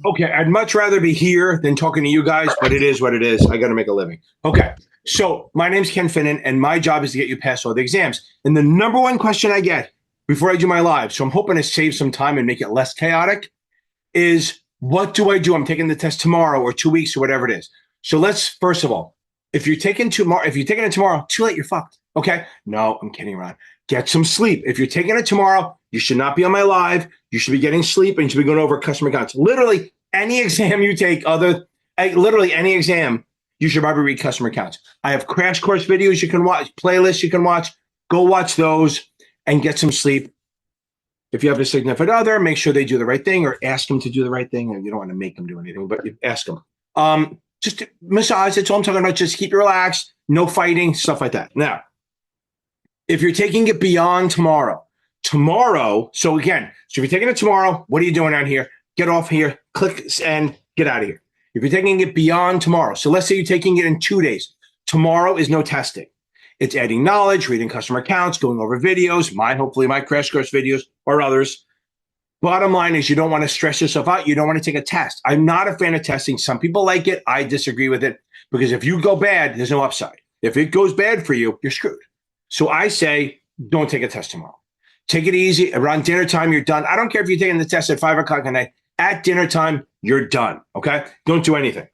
Okay, I'd much rather be here than talking to you guys, but it is what it is. I got to make a living. Okay, so my name's Ken Finnan, and my job is to get you past all the exams. And the number one question I get before I do my live, so I'm hoping to save some time and make it less chaotic, is what do I do? I'm taking the test tomorrow or 2 weeks or whatever it is. So let's, first of all, if you're taking it tomorrow, too late, you're fucked. Okay? No, I'm kidding around. Get some sleep. If you're taking it tomorrow, you should not be on my live. You should be getting sleep and you should be going over customer accounts. Literally any exam you take, literally any exam, you should probably read customer accounts. I have crash course videos you can watch, playlists you can watch. Go watch those and get some sleep. If you have a significant other, make sure they do the right thing or ask them to do the right thing. And you don't want to make them do anything, but you ask them. Just massage, that's all I'm talking about. Just keep you relaxed, no fighting, stuff like that. Now, if you're taking it beyond tomorrow, so if you're taking it tomorrow, what are you doing out here? Get off here, click and get out of here. If you're taking it beyond tomorrow, so let's say you're taking it in 2 days. Tomorrow is no testing. It's adding knowledge, reading customer accounts, going over videos, hopefully my crash course videos or others. Bottom line is you don't want to stress yourself out. You don't want to take a test. I'm not a fan of testing. Some people like it. I disagree with it because if you go bad, there's no upside. If it goes bad for you, you're screwed. So I say, don't take a test tomorrow. Take it easy. Around dinner time, you're done. I don't care if you're taking the test at 5 o'clock at night. At dinner time, you're done. Okay? Don't do anything.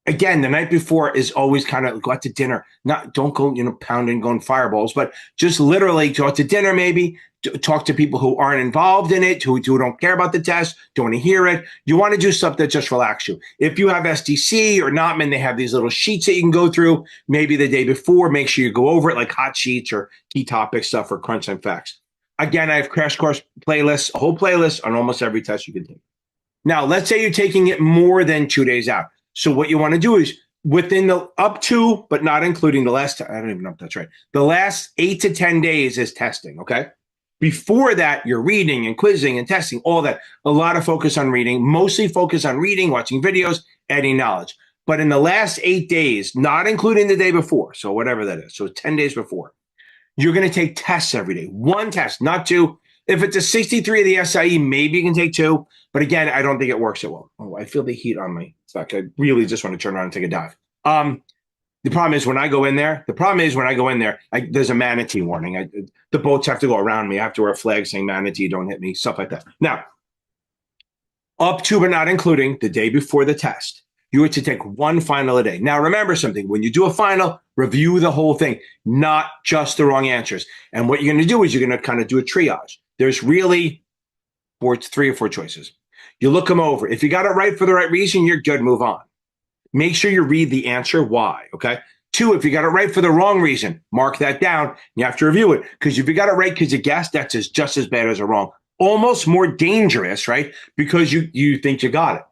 Again, the night before is always kind of go out to dinner. Don't go, pounding, going fireballs, but just literally go out to dinner, maybe talk to people who aren't involved in it, who don't care about the test, don't want to hear it. You want to do stuff that just relax you. If you have SDC or Notman, they have these little sheets that you can go through. Maybe the day before, make sure you go over it like hot sheets or key topic stuff or crunch time facts. Again, I have crash course playlists, a whole playlist on almost every test you can take. Now, let's say you're taking it more than 2 days out. So what you want to do is within the up to, but not including the last, I don't even know if that's right. The last 8 to 10 days is testing, okay? Before that, you're reading and quizzing and testing, all that. A lot of focus on reading, mostly focus on reading, watching videos, adding knowledge. But in the last 8 days, not including the day before, so whatever that is, so 10 days before, you're going to take tests every day. One test, not two. If it's a 63 of the SIE, maybe you can take two. But again, I don't think it works so well. Oh, I feel the heat on my back. I really just want to turn around and take a dive. The problem is when I go in there, there's a manatee warning. The boats have to go around me. I have to wear a flag saying manatee, don't hit me, stuff like that. Now, up to but not including the day before the test, you are to take one final a day. Now, remember something. When you do a final, review the whole thing, not just the wrong answers. And what you're going to do is you're going to kind of do a triage. There's really 3 or 4 choices. You look them over. If you got it right for the right reason, you're good. Move on. Make sure you read the answer why, okay? 2, if you got it right for the wrong reason, mark that down. You have to review it because if you got it right because you guessed, that's just as bad as a wrong. Almost more dangerous, right? Because you think you got it.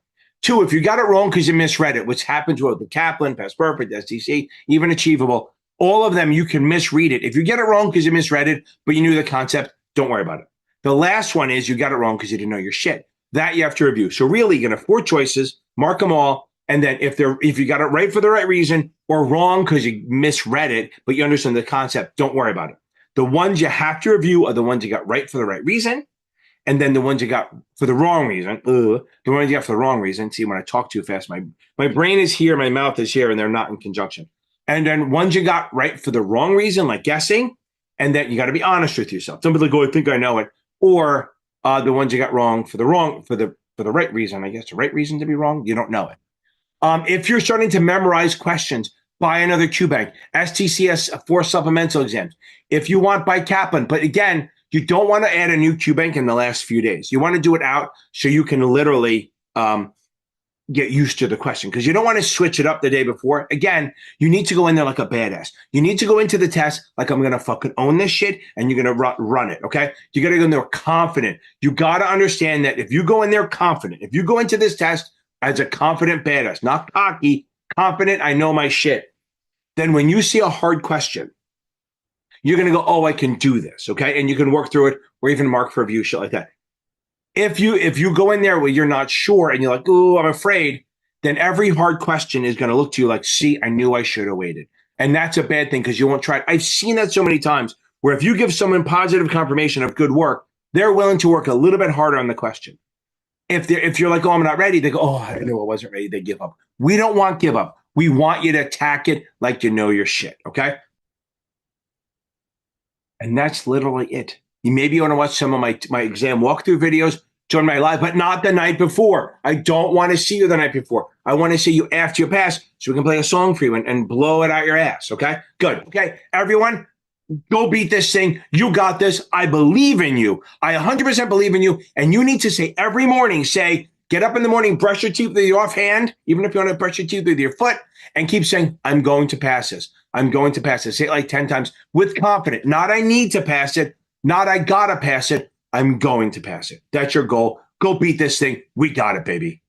2, if you got it wrong because you misread it, which happens with the Kaplan, Past Perfect, STC, even Achievable, all of them, you can misread it. If you get it wrong because you misread it, but you knew the concept, don't worry about it. The last one is you got it wrong because you didn't know your shit. That you have to review. So really, you're going to have 4 choices, mark them all, and then if you got it right for the right reason or wrong because you misread it, but you understand the concept, don't worry about it. The ones you have to review are the ones you got right for the right reason, and then the ones you got for the wrong reason. The ones you got for the wrong reason. See, when I talk too fast, my brain is here, my mouth is here, and they're not in conjunction. And then ones you got right for the wrong reason, like guessing, and then you got to be honest with yourself. Don't be like, oh, I think I know it. Or the ones you got wrong for the right reason. I guess the right reason to be wrong, you don't know it. If you're starting to memorize questions, buy another QBank. STCS 4 supplemental exams. If you want, buy Kaplan. But again, you don't want to add a new QBank in the last few days. You want to do it out so you can literally get used to the question because you don't want to switch it up the day before. Again, you need to go in there like a badass. You need to go into the test like I'm going to fucking own this shit and you're going to run it, okay? You got to go in there confident. You got to understand that if you go in there confident, if you go into this test as a confident badass, not cocky, confident, I know my shit, then when you see a hard question, you're going to go, oh, I can do this, okay? And you can work through it or even mark for review, shit like that. If you go in there where you're not sure and you're like, oh, I'm afraid, then every hard question is going to look to you like, see, I knew I should have waited. And that's a bad thing because you won't try it. I've seen that so many times where if you give someone positive confirmation of good work, they're willing to work a little bit harder on the question. If you're like, oh, I'm not ready, they go, oh, I knew I wasn't ready. They give up. We don't want give up. We want you to attack it like you know your shit. Okay. And that's literally it. You maybe want to watch some of my exam walkthrough videos, join my live, but not the night before. I don't want to see you the night before. I want to see you after you pass so we can play a song for you and blow it out your ass. Okay. Good. Okay. Everyone, go beat this thing. You got this. I believe in you. I 100% believe in you. And you need to say every morning, get up in the morning, brush your teeth with your offhand, even if you want to brush your teeth with your foot, and keep saying, I'm going to pass this. I'm going to pass it. Say it like 10 times with confidence. Not I need to pass it. Not I gotta pass it. I'm going to pass it. That's your goal. Go beat this thing. We got it, baby.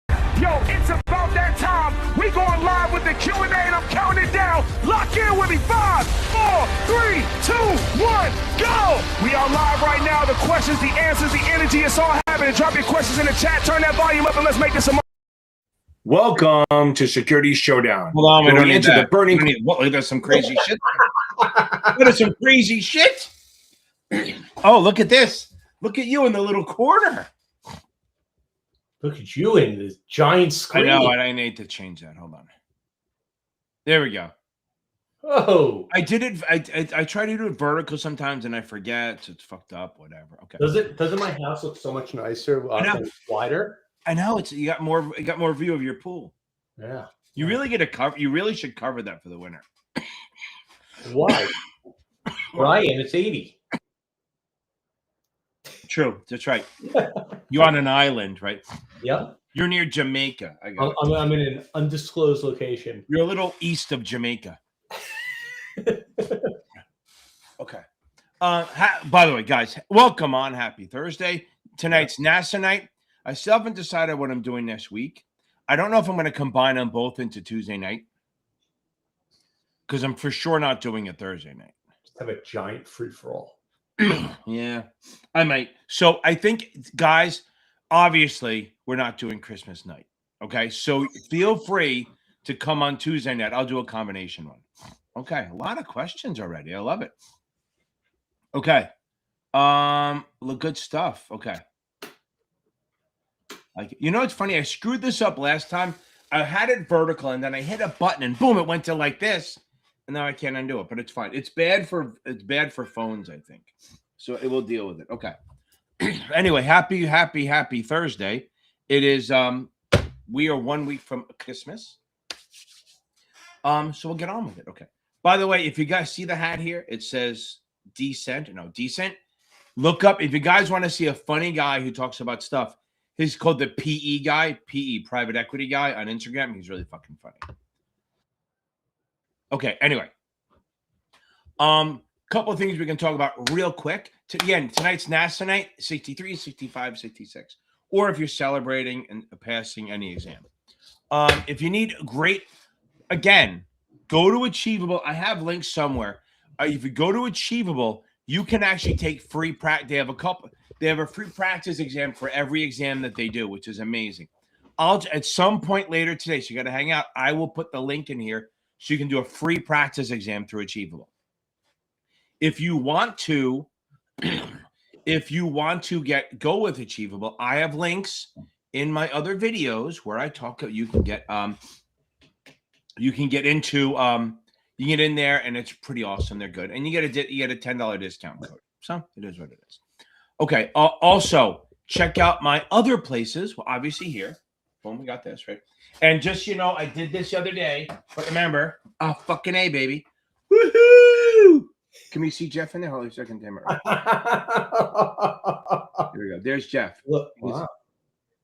Yo, it's about that time. We going live with the Q&A and I'm counting it down. Lock in with me. 5, 4, 3, 2, 1, go. We are live right now. The questions, the answers, the energy, it's all happening. Drop your questions in the chat. Turn that volume up and let's make this a Welcome to Security Showdown. Hold on, we don't need that. The burning. Look at some crazy shit. Look at some crazy shit. Oh, look at this. Look at you in the little corner. Look at you in this giant screen. I know, and I need to change that. Hold on. There we go. Oh. I did it. I try to do it vertical sometimes, and I forget. So it's fucked up. Whatever. Okay. Doesn't my house look so much nicer and wider? I know you got more view of your pool. Yeah. You really get a cover. You really should cover that for the winter. Why? Where I am, it's 80. True. That's right. You're on an island, right? Yep. You're near Jamaica. I'm in an undisclosed location. You're a little east of Jamaica. Okay. By the way, guys, welcome on. Happy Thursday. Tonight's NASAA night. I still haven't decided what I'm doing next week. I don't know if I'm going to combine them both into Tuesday night because I'm for sure not doing it Thursday night. Just have a giant free-for-all. Yeah, I might. So I think, guys, obviously, we're not doing Christmas night. Okay, so feel free to come on Tuesday night. I'll do a combination one. Okay, a lot of questions already. I love it. Okay, good stuff. Okay. Like, you know, it's funny. I screwed this up last time. I had it vertical, and then I hit a button, and boom, it went to like this, and now I can't undo it. But it's fine. It's bad for phones, I think. So it will deal with it. Okay. Anyway, happy Thursday. It is. We are 1 week from Christmas. So we'll get on with it. Okay. By the way, if you guys see the hat here, it says Decent. No, Decent. Look up if you guys want to see a funny guy who talks about stuff. He's called the PE guy, PE, private equity guy on Instagram. He's really fucking funny. Okay, anyway. Couple of things we can talk about real quick. Again, tonight's NASAA night, 63, 65, 66. Or if you're celebrating and passing any exam. If you need great, again, go to Achievable. I have links somewhere. If you go to Achievable, you can actually take free practice. They have a free practice exam for every exam that they do, which is amazing. At some point later today, so you got to hang out. I will put the link in here so you can do a free practice exam through Achievable. If you want to go with Achievable, I have links in my other videos where I talk. You can get in there, and it's pretty awesome. They're good, and you get a $10 discount code. So it is what it is. Okay. Also, check out my other places. Well, obviously here. Boom, we got this, right? And just, I did this the other day. But remember, fucking A, baby. Woohoo! Can we see Jeff in there? Hold on a second. Damn it. Right. Here we go. There's Jeff. Look. Wow.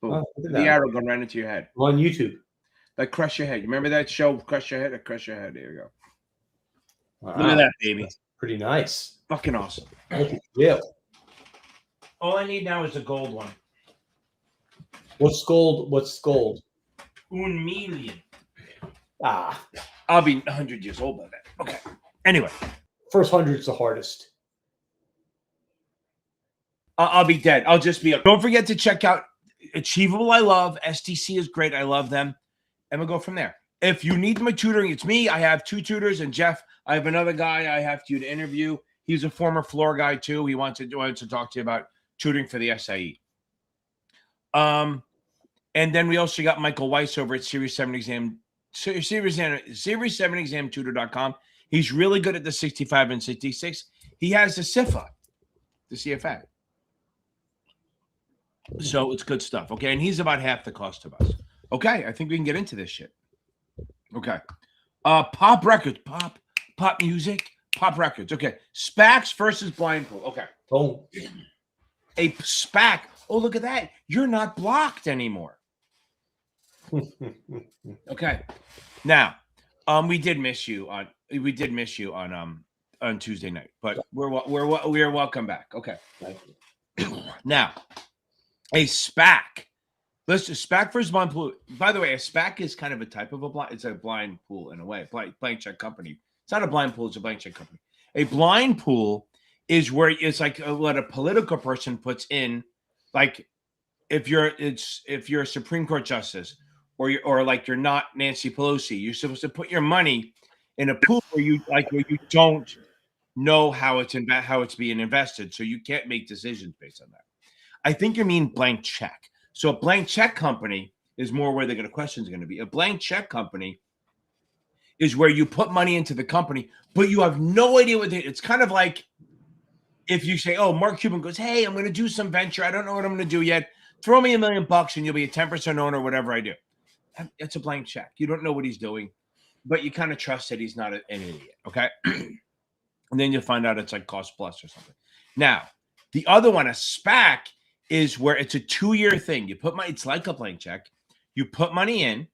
Boom. The arrow going right into your head. On YouTube. Like Crush Your Head. You remember that show, Crush Your Head? Or Crush Your Head. There you go. Wow. Look at that, baby. That's pretty nice. Fucking awesome. Yeah. All I need now is a gold one. What's gold? $1 million. Ah. I'll be 100 years old by then. Okay. Anyway. First 100's the hardest. I'll be dead. I'll just be up. Don't forget to check out Achievable. I love. STC is great. I love them. And we'll go from there. If you need my tutoring, it's me. I have 2 tutors. And Jeff, I have another guy I have to interview. He's a former floor guy too. He wanted to talk to you about tutoring for the SAE. And then we also got Michael Weiss over at Series 7 Exam, Series 7 Exam Tutor.com. He's really good at the 65 and 66. He has the CIFA, the CFA. So it's good stuff. Okay. And he's about half the cost of us. Okay. I think we can get into this shit. Okay. Pop records, pop music, pop records. Okay. SPACs versus blind pool. Okay. Oh, A SPAC. Oh, look at that. You're not blocked anymore. Okay. Now, we did miss you on Tuesday night, but we're welcome back. Okay. thank you. Now, a SPAC. Let's just SPAC versus blind pool. By the way, a SPAC is kind of a type of a blind. It's a blind pool in a way. Blank check company. It's not a blind pool. It's a blank check company. A blind pool is where it's like what a political person puts in, like if you're a Supreme Court justice or like you're not Nancy Pelosi, you're supposed to put your money in a pool where you don't know how it's being invested, so you can't make decisions based on that. I think you mean blank check. So a blank check company is more where the questions are going to be. A blank check company is where you put money into the company, but you have no idea what it's kind of like if you say, oh, Mark Cuban goes, hey, I'm going to do some venture. I don't know what I'm going to do yet. Throw me $1 million and you'll be a 10% owner, whatever I do. It's a blank check. You don't know what he's doing, but you kind of trust that he's not an idiot. Okay. And then you'll find out it's like cost plus or something. Now, the other one, a SPAC, is where it's a 2-year thing. You put it's like a blank check. You put money in,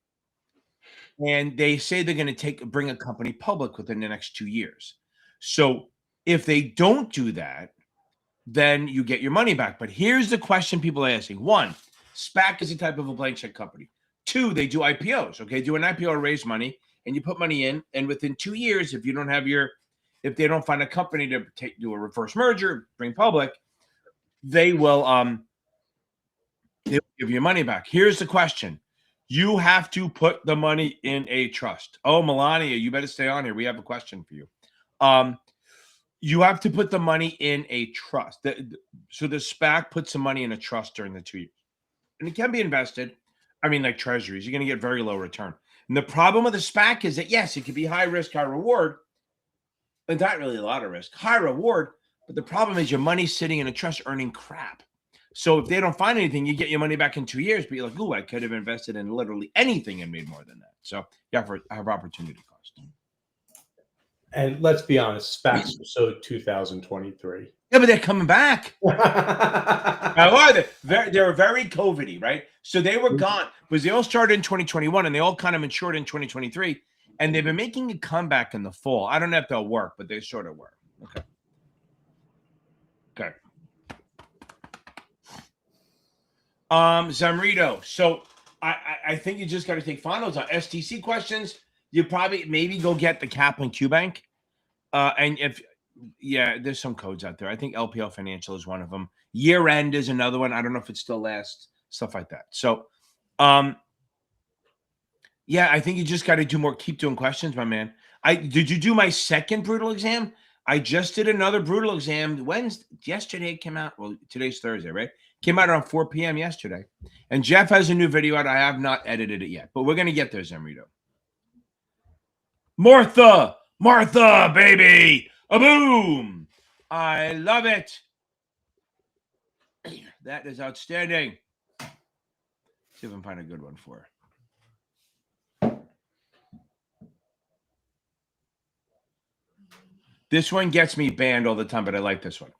and they say they're going to bring a company public within the next 2 years. So if they don't do that, then you get your money back. But here's the question people are asking. 1, SPAC is a type of a blank check company. 2, they do IPOs. Okay, do an IPO, raise money, and you put money in, and within 2 years, if they don't find a company to do a reverse merger, bring public, they will give you money back. Here's the question. You have to put the money in a trust. Oh, Melania, you better stay on here. We have a question for you. You have to put the money in a trust. So the SPAC puts some money in a trust during the 2 years. And it can be invested. I mean, like treasuries. You're going to get very low return. And the problem with the SPAC is that, yes, it could be high risk, high reward, but not really a lot of risk. High reward, but the problem is your money's sitting in a trust earning crap. So if they don't find anything, you get your money back in 2 years, but you're like, ooh, I could have invested in literally anything and made more than that. So you have opportunity cost. And let's be honest, SPACs were so 2023. Yeah, but they're coming back. Now, are they? They were very COVID-y, right? So they were gone because they all started in 2021 and they all kind of matured in 2023. And they've been making a comeback in the fall. I don't know if they'll work, but they sort of were. Okay. Zamrito. So I think you just got to take finals on STC questions. You probably maybe go get the Kaplan Q Bank. And there's some codes out there. I think LPL Financial is one of them. Year end is another one. I don't know if it still lasts, stuff like that. So, I think you just got to do more. Keep doing questions, my man. Did you do my second brutal exam? I just did another brutal exam yesterday. It came out. Well, today's Thursday, right? Came out around 4 p.m. yesterday. And Jeff has a new video out. I have not edited it yet, but we're going to get there, Zamrito. Martha, baby. A boom. I love it. That is outstanding. See if I can find a good one for her. This one gets me banned all the time, but I like this one.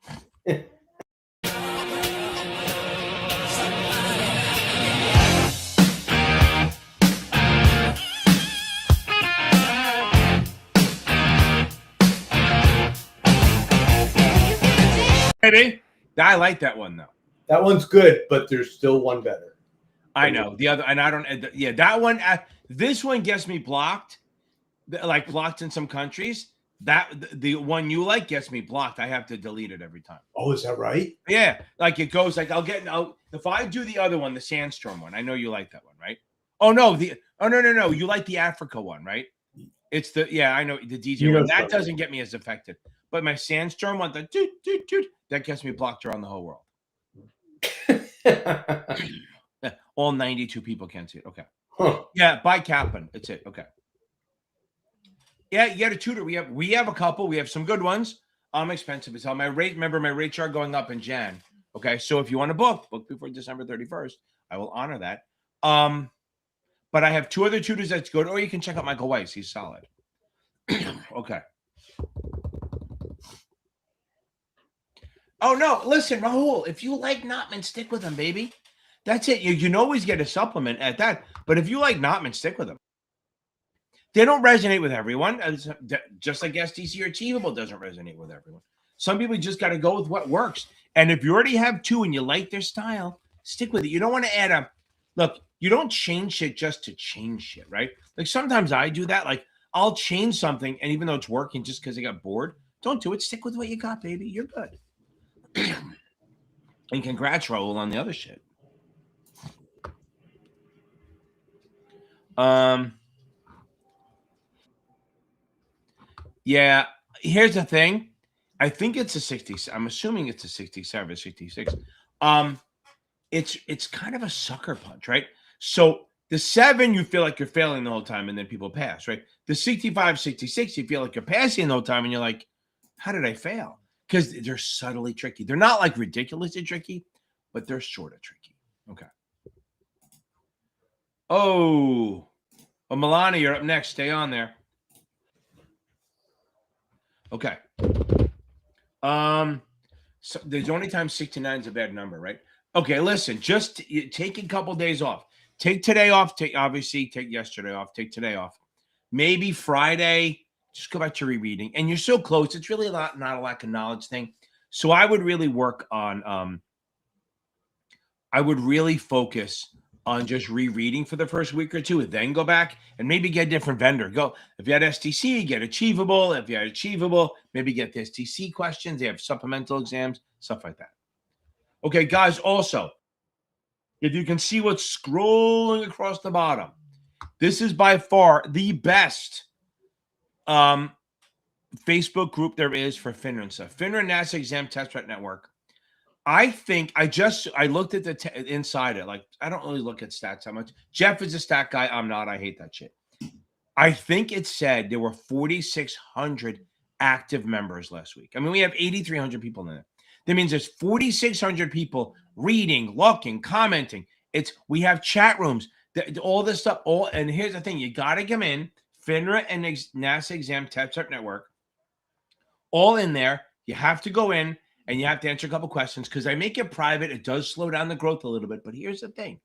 Baby. I like that one though. That one's good, but there's still one better. I know the other, and I don't. Yeah, that one. This one gets me blocked, like blocked in some countries. The one you like gets me blocked. I have to delete it every time. Oh, is that right? Yeah, like it goes like if I do the other one, the Sandstorm one. I know you like that one, right? Oh no, no. You like the Africa one, right? It's the I know the DJ You know one. That something. doesn't get me as affected. But my Sandstorm one, the toot, toot, toot, that gets me blocked around the whole world. All 92 people can't see it. Okay. Huh. Yeah, by Kaplan. That's it. Okay. Yeah, you got a tutor. We have a couple. We have some good ones. Expensive as hell. My rate, remember, my rates are going up in Jan. Okay, so if you want to book before December 31st. I will honor that. But I have 2 other tutors that's good, or you can check out Michael Weiss. He's solid. Okay. Oh no, listen, Rahul, if you like Notman, stick with him, baby. That's it. You can always get a supplement at that. But if you like Notman, stick with them. They don't resonate with everyone. Just like STC or Achievable doesn't resonate with everyone. Some people just got to go with what works. And if you already have 2 and you like their style, stick with it. You don't want to add a look. You don't change shit just to change shit, right? Like sometimes I do that. Like I'll change something, and even though it's working, just because I got bored, don't do it. Stick with what you got, baby. You're good. And congrats, Raul, on the other shit. Yeah, here's the thing. I think it's a 60. I'm assuming it's a 67, 66. It's kind of a sucker punch, right? So the 7, you feel like you're failing the whole time, and then people pass, right? The 65, 66, you feel like you're passing the whole time, and you're like, how did I fail? Because they're subtly tricky. They're not like ridiculously tricky, but they're sort of tricky. Okay. Oh, Milani, you're up next. Stay on there. Okay. So there's only time 69 is a bad number, right? Okay, listen, just take a couple days off. Take today off. Take yesterday off. Take today off. Maybe Friday, just go back to rereading. And you're so close. It's really not a lack of knowledge thing. So I would really work on I would really focus on just rereading for the first week or 2, and then go back and maybe get a different vendor. Go if you had STC, get Achievable. If you had Achievable, maybe get the STC questions. They have supplemental exams, stuff like that. Okay, guys, also, if you can see what's scrolling across the bottom, this is by far the best Facebook group there is for FINRA and stuff. FINRA NASA Exam Test Prep Network. I think I looked at the inside it. Like, I don't really look at stats that much. Jeff is a stat guy. I'm not. I hate that shit. I think it said there were 4,600 active members last week. I mean, we have 8,300 people in it. That means there's 4,600 people reading, looking, commenting. We have chat rooms, all this stuff. And here's the thing: you got to come in FINRA and NASA Exam Test Prep Network, all in there. You have to go in and you have to answer a couple questions because I make it private. It does slow down the growth a little bit, but here's the thing: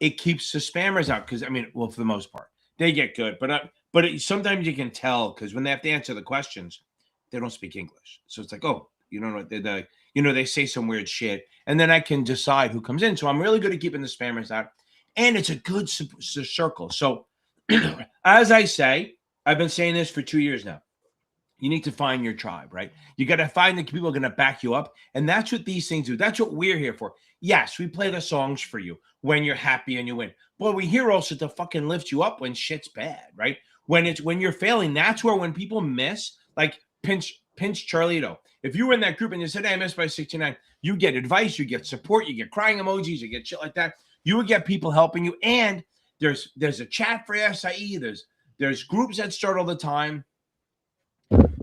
it keeps the spammers out because for the most part, they get good, but sometimes you can tell because when they have to answer the questions, they don't speak English. So it's like, oh, you don't know what they say some weird shit, and then I can decide who comes in. So I'm really good at keeping the spammers out, and it's a good circle. So as I say, I've been saying this for 2 years now. You need to find your tribe, right? You got to find the people who are going to back you up. And that's what these things do. That's what we're here for. Yes, we play the songs for you when you're happy and you win. But we're here also to fucking lift you up when shit's bad, right? When you're failing, that's where when people miss, like pinch Charlito. If you were in that group and you said, hey, I missed by 69, you get advice, you get support, you get crying emojis, you get shit like that. You would get people helping you. And there's a chat for SIE. There's groups that start all the time.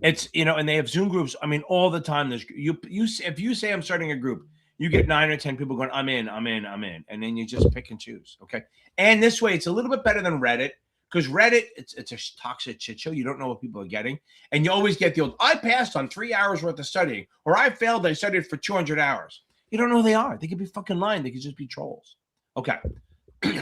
It's, and they have Zoom groups. I mean, all the time. There's if you say I'm starting a group, you get 9 or 10 people going, I'm in. And then you just pick and choose. Okay. And this way, it's a little bit better than Reddit because Reddit, it's a toxic shit show. You don't know what people are getting. And you always get the old, I passed on 3 hours worth of studying, or I failed. I studied for 200 hours. You don't know who they are. They could be fucking lying. They could just be trolls. Okay.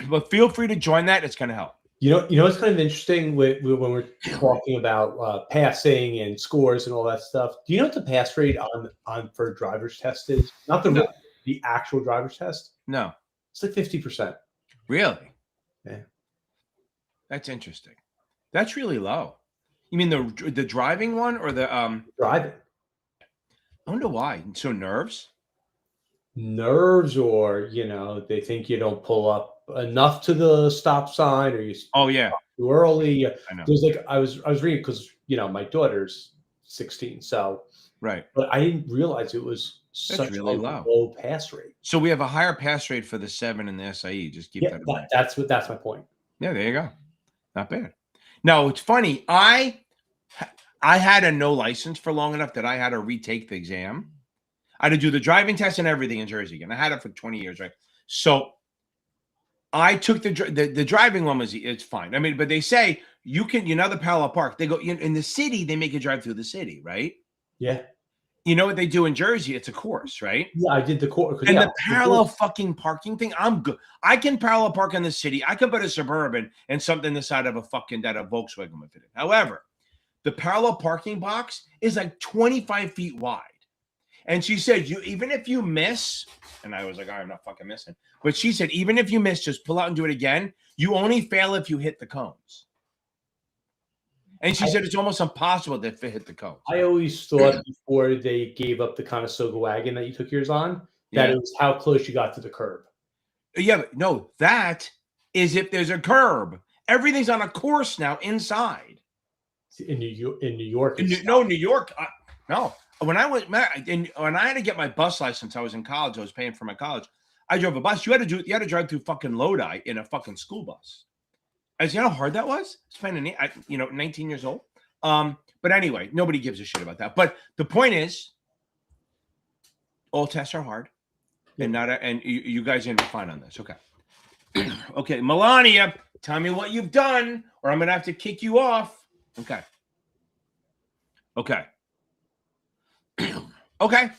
But feel free to join that. It's going to help. You know, it's kind of interesting when we're talking about passing and scores and all that stuff. Do you know what the pass rate on for a driver's test is? Not the actual driver's test. No, it's like 50%. Really? Yeah, that's interesting. That's really low. You mean the driving one or the driving? I wonder why. So nerves, or they think you don't pull up enough to the stop sign, or you. Oh yeah, too early. I know. There's like I was reading because my daughter's 16, so Right. but I didn't realize it was such really a low. low pass rate. So we have a higher pass rate for the 7 and the SIE. Just keep that in mind. That's my point. Yeah, there you go. Not bad. No, it's funny. I had a no license for long enough that I had to retake the exam. I had to do the driving test and everything in Jersey again. I had it for 20 years, right? So I took the driving one it's fine. I mean, but they say you can, the parallel park. They go in the city, they make you drive through the city, right? Yeah. You know what they do in Jersey? It's a course, right? Yeah, I did the course. And the parallel fucking parking thing, I'm good. I can parallel park in the city. I can put a Suburban and something the side of a fucking that a Volkswagen would fit in. However, the parallel parking box is like 25 feet wide. And she said, even if you miss, and I was like, I'm not fucking missing. But she said, even if you miss, just pull out and do it again. You only fail if you hit the cones. And she said it's almost impossible to hit the cones. I always thought before they gave up the Conestoga wagon that you took yours on, that it was how close you got to the curb. Yeah, but no, that is if there's a curb. Everything's on a course now inside. In New York. New York. No. When I had to get my bus license, I was in college. I was paying for my college. I drove a bus. You had to drive through fucking Lodi in a fucking school bus. As you know how hard that was? Spending 19 years old. But anyway, nobody gives a shit about that. But the point is, all tests are hard, and you guys are gonna be fine on this. Okay. Okay, Melania, tell me what you've done, or I'm gonna have to kick you off. Okay. Okay. Okay.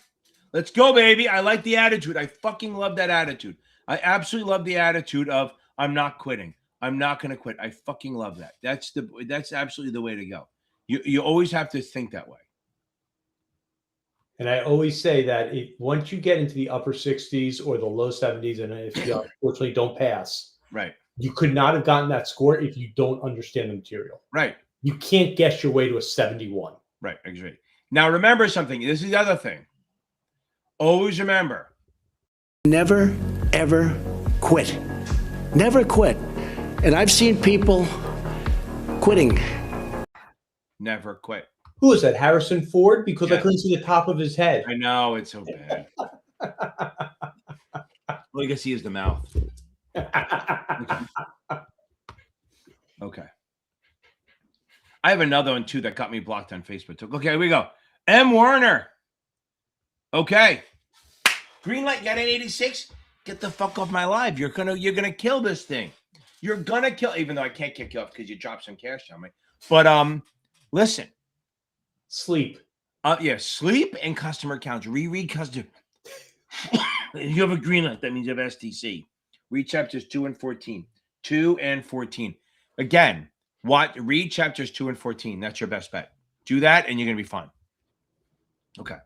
Let's go, baby. I like the attitude. I fucking love that attitude. I absolutely love the attitude of I'm not quitting. I'm not going to quit. I fucking love that. That's absolutely the way to go. You always have to think that way. And I always say that once you get into the upper 60s or the low 70s, and if you unfortunately don't pass, right, you could not have gotten that score if you don't understand the material. Right. You can't guess your way to a 71. Right. I agree. Now remember something. This is the other thing. Always remember. Never, ever quit. Never quit. And I've seen people quitting. Never quit. Who is that? Harrison Ford? Because Yeah. I couldn't see the top of his head. I know. It's so bad. All you can see is the mouth. Okay. I have another one, too, that got me blocked on Facebook. Okay, here we go. M. Warner. Okay. Green light, got an 86. Get the fuck off my live. You're gonna kill this thing. You're gonna kill, even though I can't kick you off because you dropped some cash on me. But listen. Sleep. Yeah, sleep and customer counts. Reread customer. If you have a green light, that means you have STC. Read chapters 2 and 14. 2 and 14. Again, read chapters 2 and 14. That's your best bet. Do that and you're gonna be fine. Okay.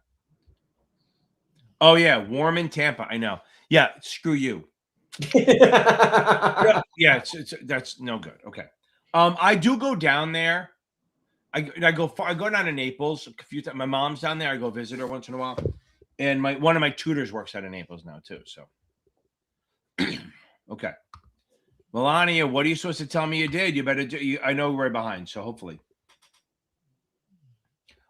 Oh yeah, warm in Tampa. I know. Yeah, screw you. Yeah, that's no good. Okay. I do go down there. I go down to Naples a few times. My mom's down there. I go visit her once in a while. And one of my tutors works out of Naples now too. So okay. Melania, what are you supposed to tell me you did? You better do. I know we're behind, so hopefully.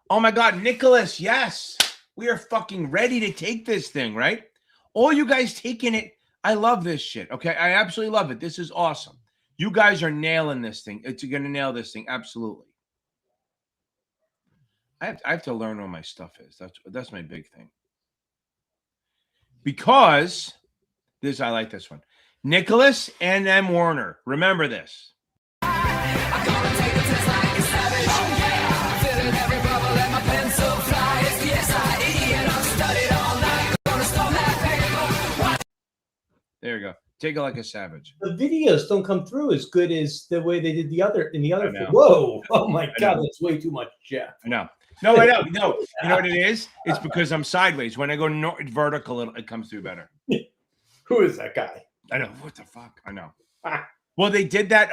Oh my God, Nicholas, yes. We are fucking ready to take this thing, right? All you guys taking it. I love this shit. Okay. I absolutely love it. This is awesome. You guys are nailing this thing. It's going to nail this thing. Absolutely. I have to learn where my stuff is. That's my big thing. Because I like this one. Nicholas and M. Warner. Remember this. There you go. Take it like a savage. The videos don't come through as good as the way they did the other. know. Whoa! Oh my God, that's way too much, Jeff. I know. No, I know. No, you know what it is? It's because I'm sideways. When I go vertical, it comes through better. Who is that guy? I know. What the fuck? I know. Well, they did that.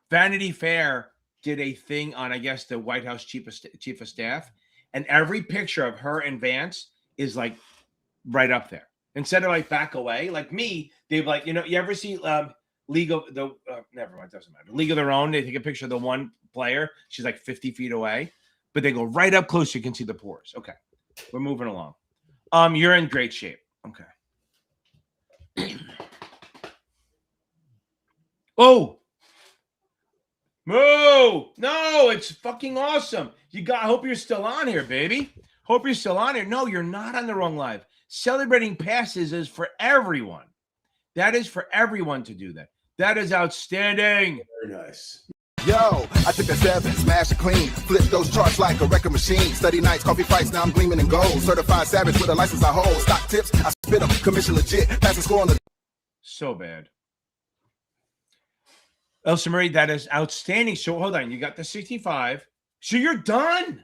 Vanity Fair did a thing on, I guess, the White House chief of staff, and every picture of her and Vance is like right up there. Instead of like back away, like me, they've like, you ever see League of the never mind, doesn't matter. League of Their Own. They take a picture of the one player. She's like 50 feet away, but they go right up close. You can see the pores. Okay, we're moving along. You're in great shape. Okay. Oh, no, it's fucking awesome. I hope you're still on here, baby. Hope you're still on here. No, you're not on the wrong live. Celebrating passes is for everyone. That is for everyone to do that. That is outstanding. Very nice. Yo, I took a 7, smash it clean, flip those charts like a record machine. Study nights, coffee fights, now I'm gleaming in gold. Certified savage with a license I hold. Stock tips, I spit them, commission legit. Pass the score on the. So bad. Elsa Marie, that is outstanding. So hold on, you got the 65. So you're done.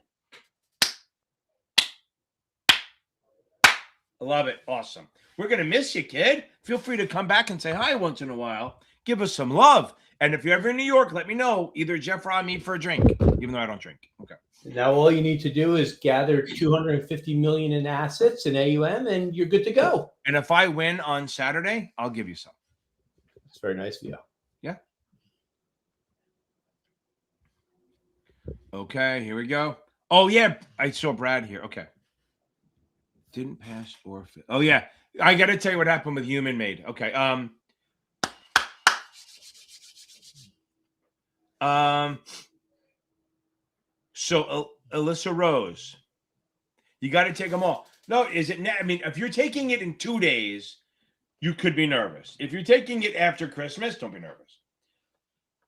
I love it. Awesome. We're going to miss you, kid. Feel free to come back and say hi once in a while. Give us some love. And if you're ever in New York, let me know. Either Jeff or I meet for a drink, even though I don't drink. Okay. Now all you need to do is gather 250 million in assets in AUM, and you're good to go. And if I win on Saturday, I'll give you some. It's very nice of you. Yeah. Okay, here we go. Oh, yeah. I saw Brad here. Okay. Didn't pass or fit. Oh, yeah. I got to tell you what happened with Human Made. Okay. So Alyssa Rose, you got to take them all. No, is it? I mean, if you're taking it in 2 days, you could be nervous. If you're taking it after Christmas, don't be nervous,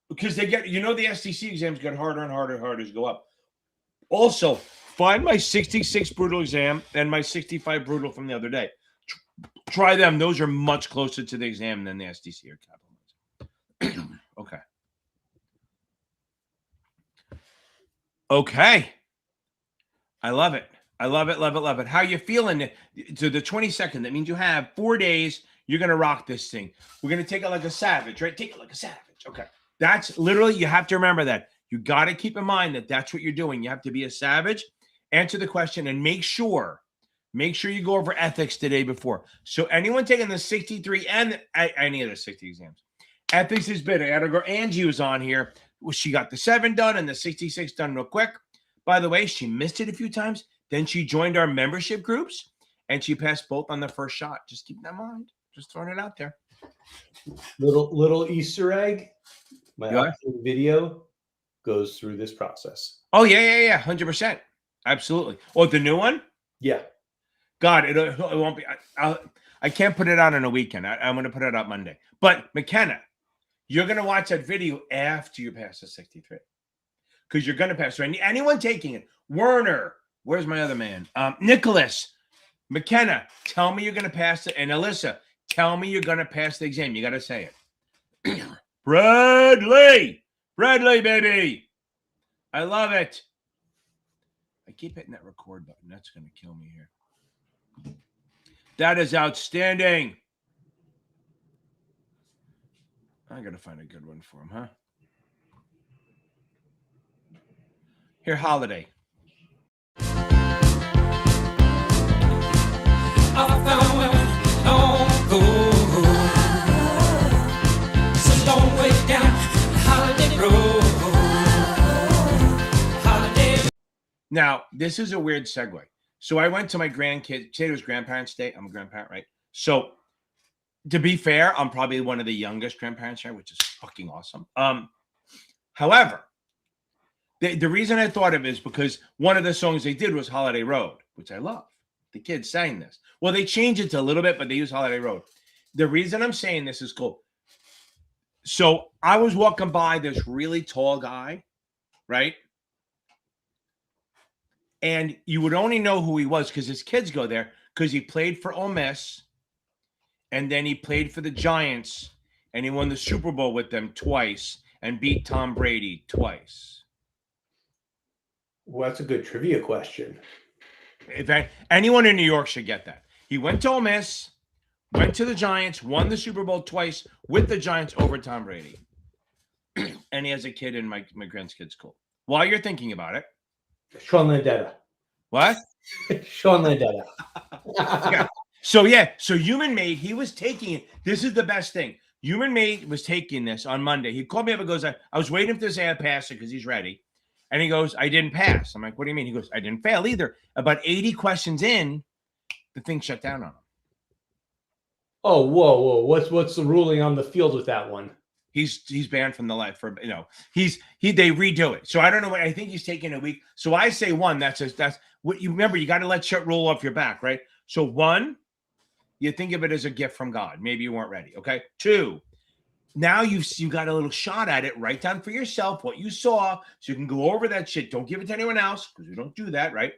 because they get, the STC exams get harder and harder and harder as go up. Also, find my 66 brutal exam and my 65 brutal from the other day. Try them. Those are much closer to the exam than the STC or capital. Okay. Okay. I love it. I love it, love it, love it. How you feeling? To the 22nd, that means you have 4 days. You're going to rock this thing. We're going to take it like a savage, right? Take it like a savage. Okay. That's literally, you have to remember that. You got to keep in mind that that's what you're doing. You have to be a savage, answer the question, and make sure you go over ethics the day before. So anyone taking the 63 and any of the 60 exams, ethics is better. Edgar Angie was on here. She got the 7 done and the 66 done real quick. By the way, she missed it a few times. Then she joined our membership groups and she passed both on the first shot. Just keep that in mind. Just throwing it out there. Little Easter egg. My video goes through this process. Oh, yeah. 100%. Absolutely. Oh, the new one? Yeah. God, it won't be. I can't put it out on a weekend. I'm going to put it out Monday. But McKenna, you're going to watch that video after you pass the 63. Because you're going to pass. So anyone taking it, Werner, where's my other man? Nicholas, McKenna, tell me you're going to pass it. And Alyssa, tell me you're going to pass the exam. You got to say it. Bradley, baby. I love it. I keep hitting that record button. That's going to kill me here. That is outstanding. I got to find a good one for him, huh? Here, Holiday. Now, this is a weird segue. So I went to my grandkids. Today was grandparents' day. I'm a grandparent, right? So to be fair, I'm probably one of the youngest grandparents here, which is fucking awesome. However, the reason I thought of it is because one of the songs they did was Holiday Road, which I love. The kids sang this. Well, they changed it to a little bit, but they use Holiday Road. The reason I'm saying this is cool. So I was walking by this really tall guy, right? And you would only know who he was because his kids go there because he played for Ole Miss and then he played for the Giants and he won the Super Bowl with them twice and beat Tom Brady twice. Well, that's a good trivia question. Anyone in New York should get that. He went to Ole Miss, went to the Giants, won the Super Bowl twice with the Giants over Tom Brady. And he has a kid in my grandkid's school. While you're thinking about it. Sean Landetta. What? Sean Landetta. Yeah. So Human Made, he was taking it. This is the best thing. Human Made was taking this on Monday. He called me up and goes, I was waiting for this ad passer because he's ready. And he goes, I didn't pass. I'm like, what do you mean? He goes, I didn't fail either. About 80 questions in, the thing shut down on him. Oh, whoa. What's the ruling on the field with that one? He's banned from the life for, they redo it. So I don't know what, I think he's taking a week. So I say one, that's what you remember, you got to let shit roll off your back, right? So one, you think of it as a gift from God. Maybe you weren't ready. Okay. Two, now you got a little shot at it. Write down for yourself what you saw so you can go over that shit. Don't give it to anyone else because we don't do that, right?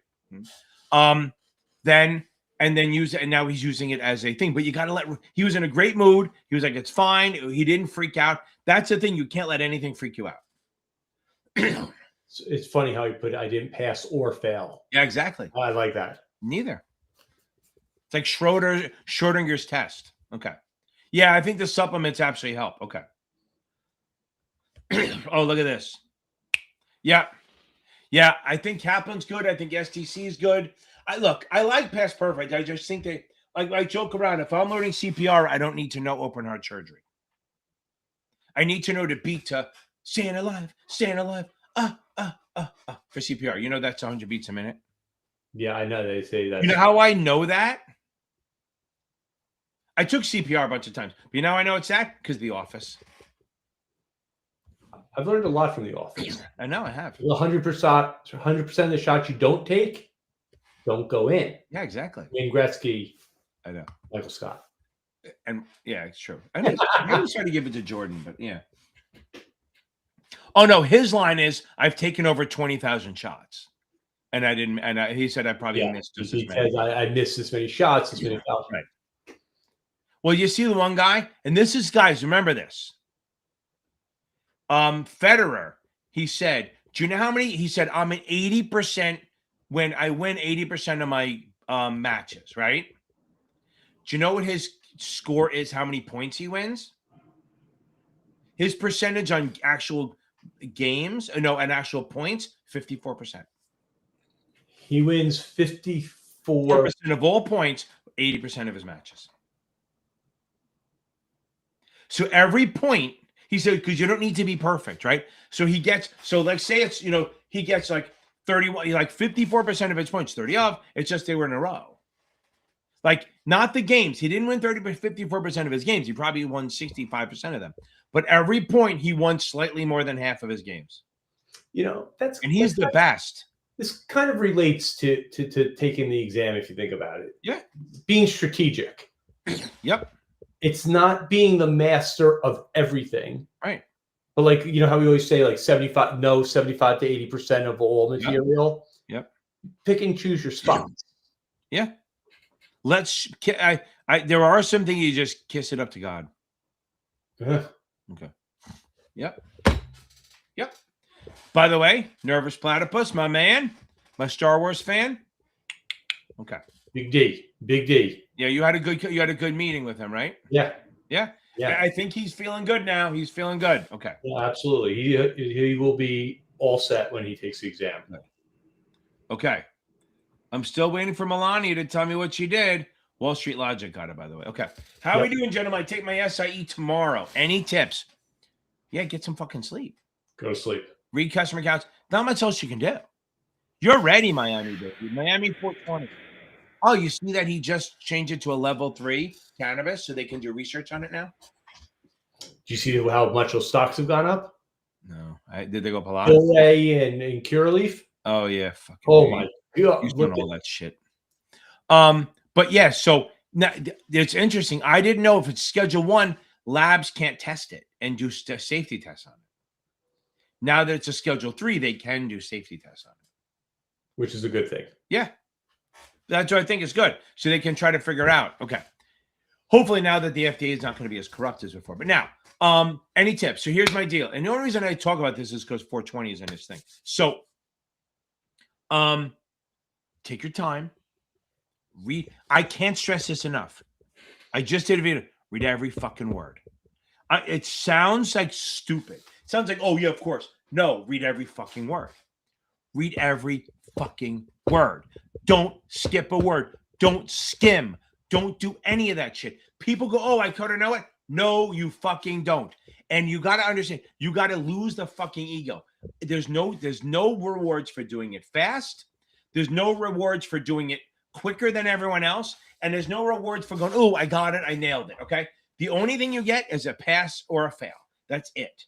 Then use it. And now he's using it as a thing. But you got to he was in a great mood. He was like, it's fine. He didn't freak out. That's the thing. You can't let anything freak you out. It's funny how you put it. I didn't pass or fail. Yeah, exactly. I like that. Neither. It's like Schrodinger's test. Okay. Yeah, I think the supplements actually help. Okay. Oh, look at this. Yeah. Yeah, I think Kaplan's good. I think STC is good. I like Past Perfect. I just think they I joke around. If I'm learning CPR, I don't need to know open heart surgery. I need to know the beat to staying alive, for CPR. You know that's 100 beats a minute. Yeah, I know they say that. You know how I know that? I took CPR a bunch of times. But you know how I know it's that? Because The Office. I've learned a lot from The Office. I know I have. 100% of the shots you don't take, don't go in. Yeah, exactly. Wayne Gretzky. I know. Michael Scott. And yeah, it's true. I always try to give it to Jordan, but yeah. Oh no, his line is, "I've taken over 20,000 shots." And I didn't, and he said I probably missed just as many. He says I missed this many shots, this many shots. Right. Well, you see the one guy, and this is, guys, remember this. Federer, he said, do you know how many? He said, I'm at 80% when I win 80% of my matches, right? Do you know what his score is, how many points he wins? His percentage on actual games, and actual points, 54%. He wins 54% of all points, 80% of his matches. So every point, he said, because you don't need to be perfect, right? So he gets, let's say it's, he gets like 31, like 54% of his points, 30 of, it's just they were in a row. Like, not the games. He didn't win 54% of his games. He probably won 65% of them. But every point, he won slightly more than half of his games. And he's the best. This kind of relates to taking the exam, if you think about it. Yeah. Being strategic. Yep. It's not being the master of everything. Right. But like, how we always say, like 75 to 80% of all material. Yep. Pick and choose your spots. Yeah. There are some things you just kiss it up to God. Okay. Yep. By the way, Nervous Platypus, my man, my Star Wars fan. Okay. Big D. Yeah, you had a good meeting with him, right? Yeah. I think he's feeling good now. He's feeling good. Okay. Yeah, absolutely. He will be all set when he takes the exam. Okay. I'm still waiting for Melania to tell me what she did. Wall Street Logic got it, by the way. Okay. How are we doing, gentlemen? I take my SIE tomorrow. Any tips? Yeah, get some fucking sleep. Go to sleep. Read customer accounts. Not much else you can do. You're ready, Miami, baby. Miami 420. Oh, you see that he just changed it to a level 3 cannabis so they can do research on it now? Do you see how much those stocks have gone up? No. Did they go up a lot? Bilay and Curaleaf? Oh, yeah. Fucking my God. He's doing all that shit. But yeah, so now it's interesting. I didn't know if it's Schedule 1, labs can't test it and do safety tests on it. Now that it's a Schedule 3, they can do safety tests on it. Which is a good thing. Yeah. That's what I think is good. So they can try to figure out. Okay. Hopefully now that the FDA is not going to be as corrupt as before. But now, any tips? So here's my deal. And the only reason I talk about this is because 420 is in this thing. So take your time. Read. I can't stress this enough. I just did a video. Read every fucking word. It sounds like stupid. It sounds like, oh, yeah, of course. No, read every fucking word. Read every fucking word. Don't skip a word. Don't skim. Don't do any of that shit. People go, oh, I could know it. No, you fucking don't. And you got to understand, you got to lose the fucking ego. There's no rewards for doing it fast. There's no rewards for doing it quicker than everyone else. And there's no rewards for going, oh, I got it. I nailed it. Okay. The only thing you get is a pass or a fail. That's it.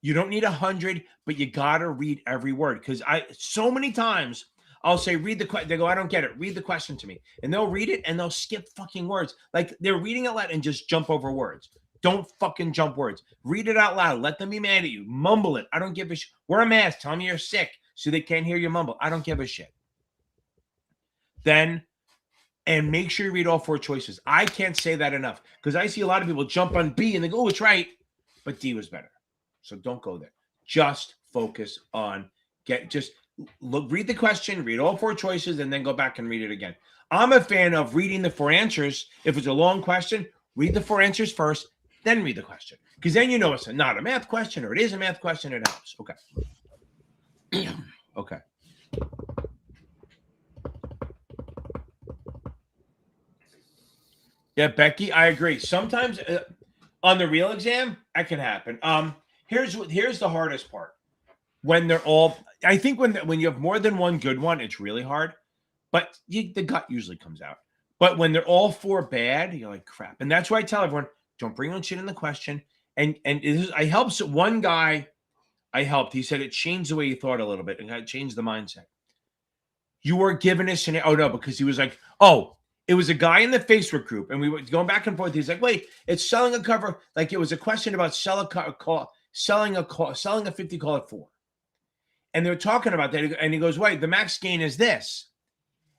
You don't need 100, but you got to read every word. Because so many times I'll say, read the question. They go, I don't get it. Read the question to me. And they'll read it and they'll skip fucking words. Like they're reading it out loud and just jump over words. Don't fucking jump words. Read it out loud. Let them be mad at you. Mumble it. I don't give a shit. Wear a mask. Tell me you're sick so they can't hear you mumble. I don't give a shit. Then, and make sure you read all 4 choices. I can't say that enough because I see a lot of people jump on B and they go, oh, it's right. But D was better. So don't go there. Just focus on read the question, read all 4 choices, and then go back and read it again. I'm a fan of reading the 4 answers. If it's a long question, read the 4 answers first, then read the question. Because then you know it's not a math question or it is a math question. It helps. Okay. Okay. Yeah, Becky, I agree. Sometimes on the real exam, that can happen. Here's the hardest part. When they're all, I think when you have more than one good one, it's really hard. But the gut usually comes out. But when they're all 4 bad, you're like, crap. And that's why I tell everyone, don't bring on shit in the question. And I helped one guy. He said it changed the way he thought a little bit and it changed the mindset. You were given a scenario. Oh, no, because he was like, oh, it was a guy in the Facebook group. And we were going back and forth. He's like, wait, it's selling a cover. Like it was a question about selling a 50, call it 4. And they were talking about that. And he goes, wait, the max gain is this.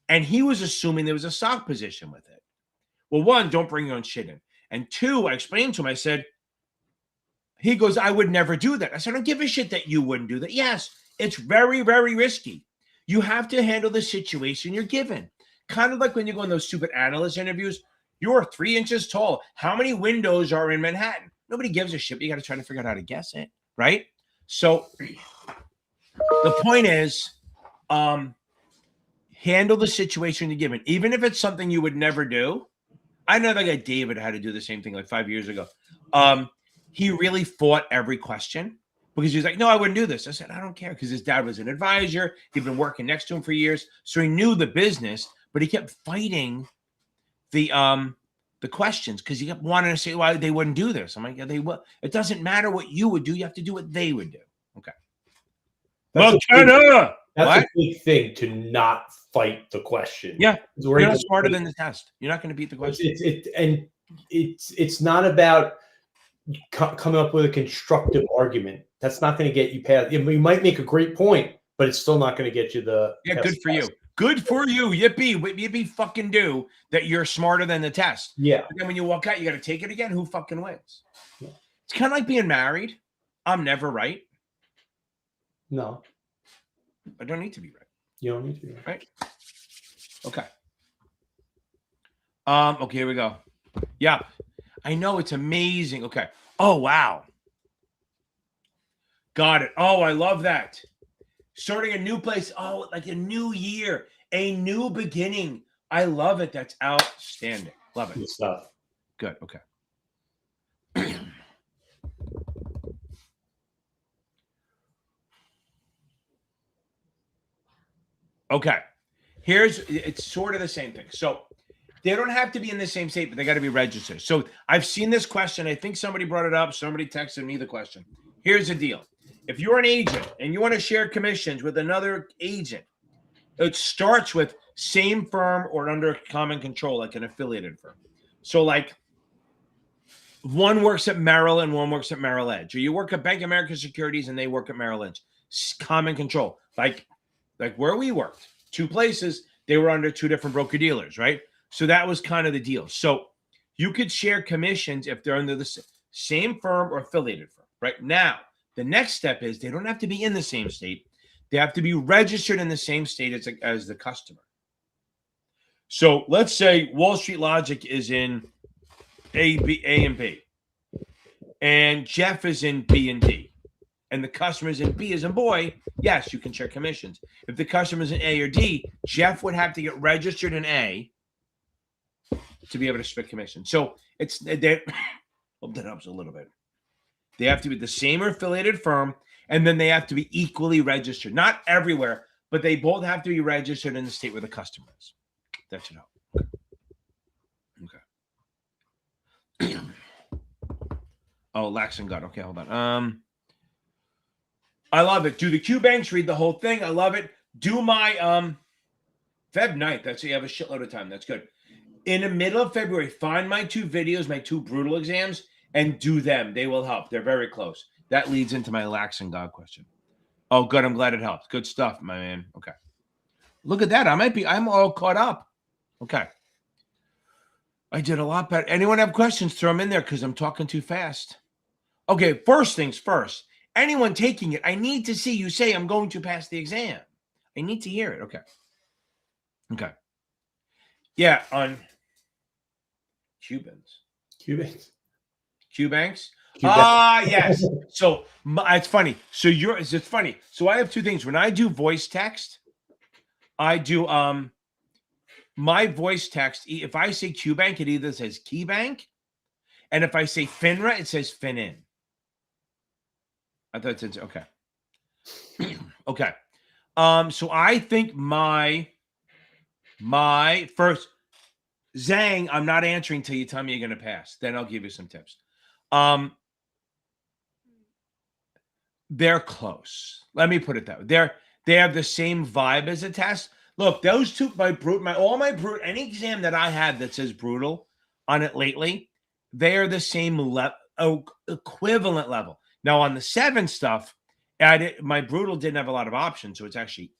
And he was assuming there was a stock position with it. Well, 1, don't bring your own shit in. And 2, I explained to him, I said, he goes, I would never do that. I said, I don't give a shit that you wouldn't do that. Yes, it's very, very risky. You have to handle the situation you're given. Kind of like when you go on those stupid analyst interviews, you're 3 inches tall. How many windows are in Manhattan? Nobody gives a shit. But you got to try to figure out how to guess it, right? So the point is, handle the situation you're given. Even if it's something you would never do. I know that guy David had to do the same thing like 5 years ago. He really fought every question because he was like, no, I wouldn't do this. I said, I don't care because his dad was an advisor. He'd been working next to him for years. So he knew the business, but he kept fighting the questions because he kept wanting to say why they wouldn't do this. I'm like, yeah, they will. It doesn't matter what you would do. You have to do what they would do. Okay. That's a big thing to not fight the question. Yeah. You're not smarter than the test. You're not going to beat the question. It's not about coming up with a constructive argument. That's not going to get you past. You might make a great point, but it's still not going to get you the. Yeah, good for you. Good for you. Yippee. Yippee fucking do that. You're smarter than the test. Yeah. But then when you walk out, you got to take it again. Who fucking wins? Yeah. It's kind of like being married. I'm never right. No. I don't need to be right. You don't need to be right. Okay. Okay, here we go. Yeah. I know it's amazing. Okay. Oh, wow. Got it. Oh, I love that. Starting a new place. Oh, like a new year, a new beginning. I love it. That's outstanding. Love it. Good stuff. Good. Okay. Okay. It's sort of the same thing. So they don't have to be in the same state, but they got to be registered. So I've seen this question. I think somebody brought it up. Somebody texted me the question. Here's the deal. If you're an agent and you want to share commissions with another agent, it starts with same firm or under common control, like an affiliated firm. So like one works at Merrill and one works at Merrill Edge, or you work at Bank of America Securities and they work at Merrill Lynch. Common control. Like where we worked, 2 places, they were under 2 different broker dealers, right? So that was kind of the deal. So you could share commissions if they're under the same firm or affiliated firm, right? Now, the next step is they don't have to be in the same state. They have to be registered in the same state as the customer. So let's say Wall Street Logic is in A and B, and Jeff is in B and D, and the customer is in B as in boy. Yes, you can share commissions. If the customer is in A or D, Jeff would have to get registered in A, to be able to split commission. So it's they hope that helps a little bit. They have to be the same or affiliated firm, and then they have to be equally registered. Not everywhere, but they both have to be registered in the state where the customer is. That should help. Okay. Oh, Lax and God. Okay, hold on. I love it. Do the Q banks, read the whole thing. I love it. Do my Feb 9th. That's you have a shitload of time. That's good. In the middle of February, find my 2 videos, my 2 brutal exams, and do them. They will help. They're very close. That leads into my Lax and God question. Oh, good. I'm glad it helps. Good stuff, my man. Okay. Look at that. I'm all caught up. Okay. I did a lot better. Anyone have questions? Throw them in there because I'm talking too fast. Okay, first things first. Anyone taking it, I need to see you say I'm going to pass the exam. I need to hear it. Okay. Okay. Yeah, on Cubans. Q-banks? Yes. So it's funny. So it's funny. So I have 2 things. When I do voice text, I do my voice text. If I say Q-bank, it either says KeyBank, and if I say FINRA, it says FinIn. I thought it's okay. Okay. So I think my first Zhang, I'm not answering till you tell me you're going to pass. Then I'll give you some tips. They're close. Let me put it that way. They have the same vibe as a test. Look, those 2, all my brute, any exam that I had that says brutal on it lately, they are the same equivalent level. Now on the 7 stuff, my brutal didn't have a lot of options, so it's actually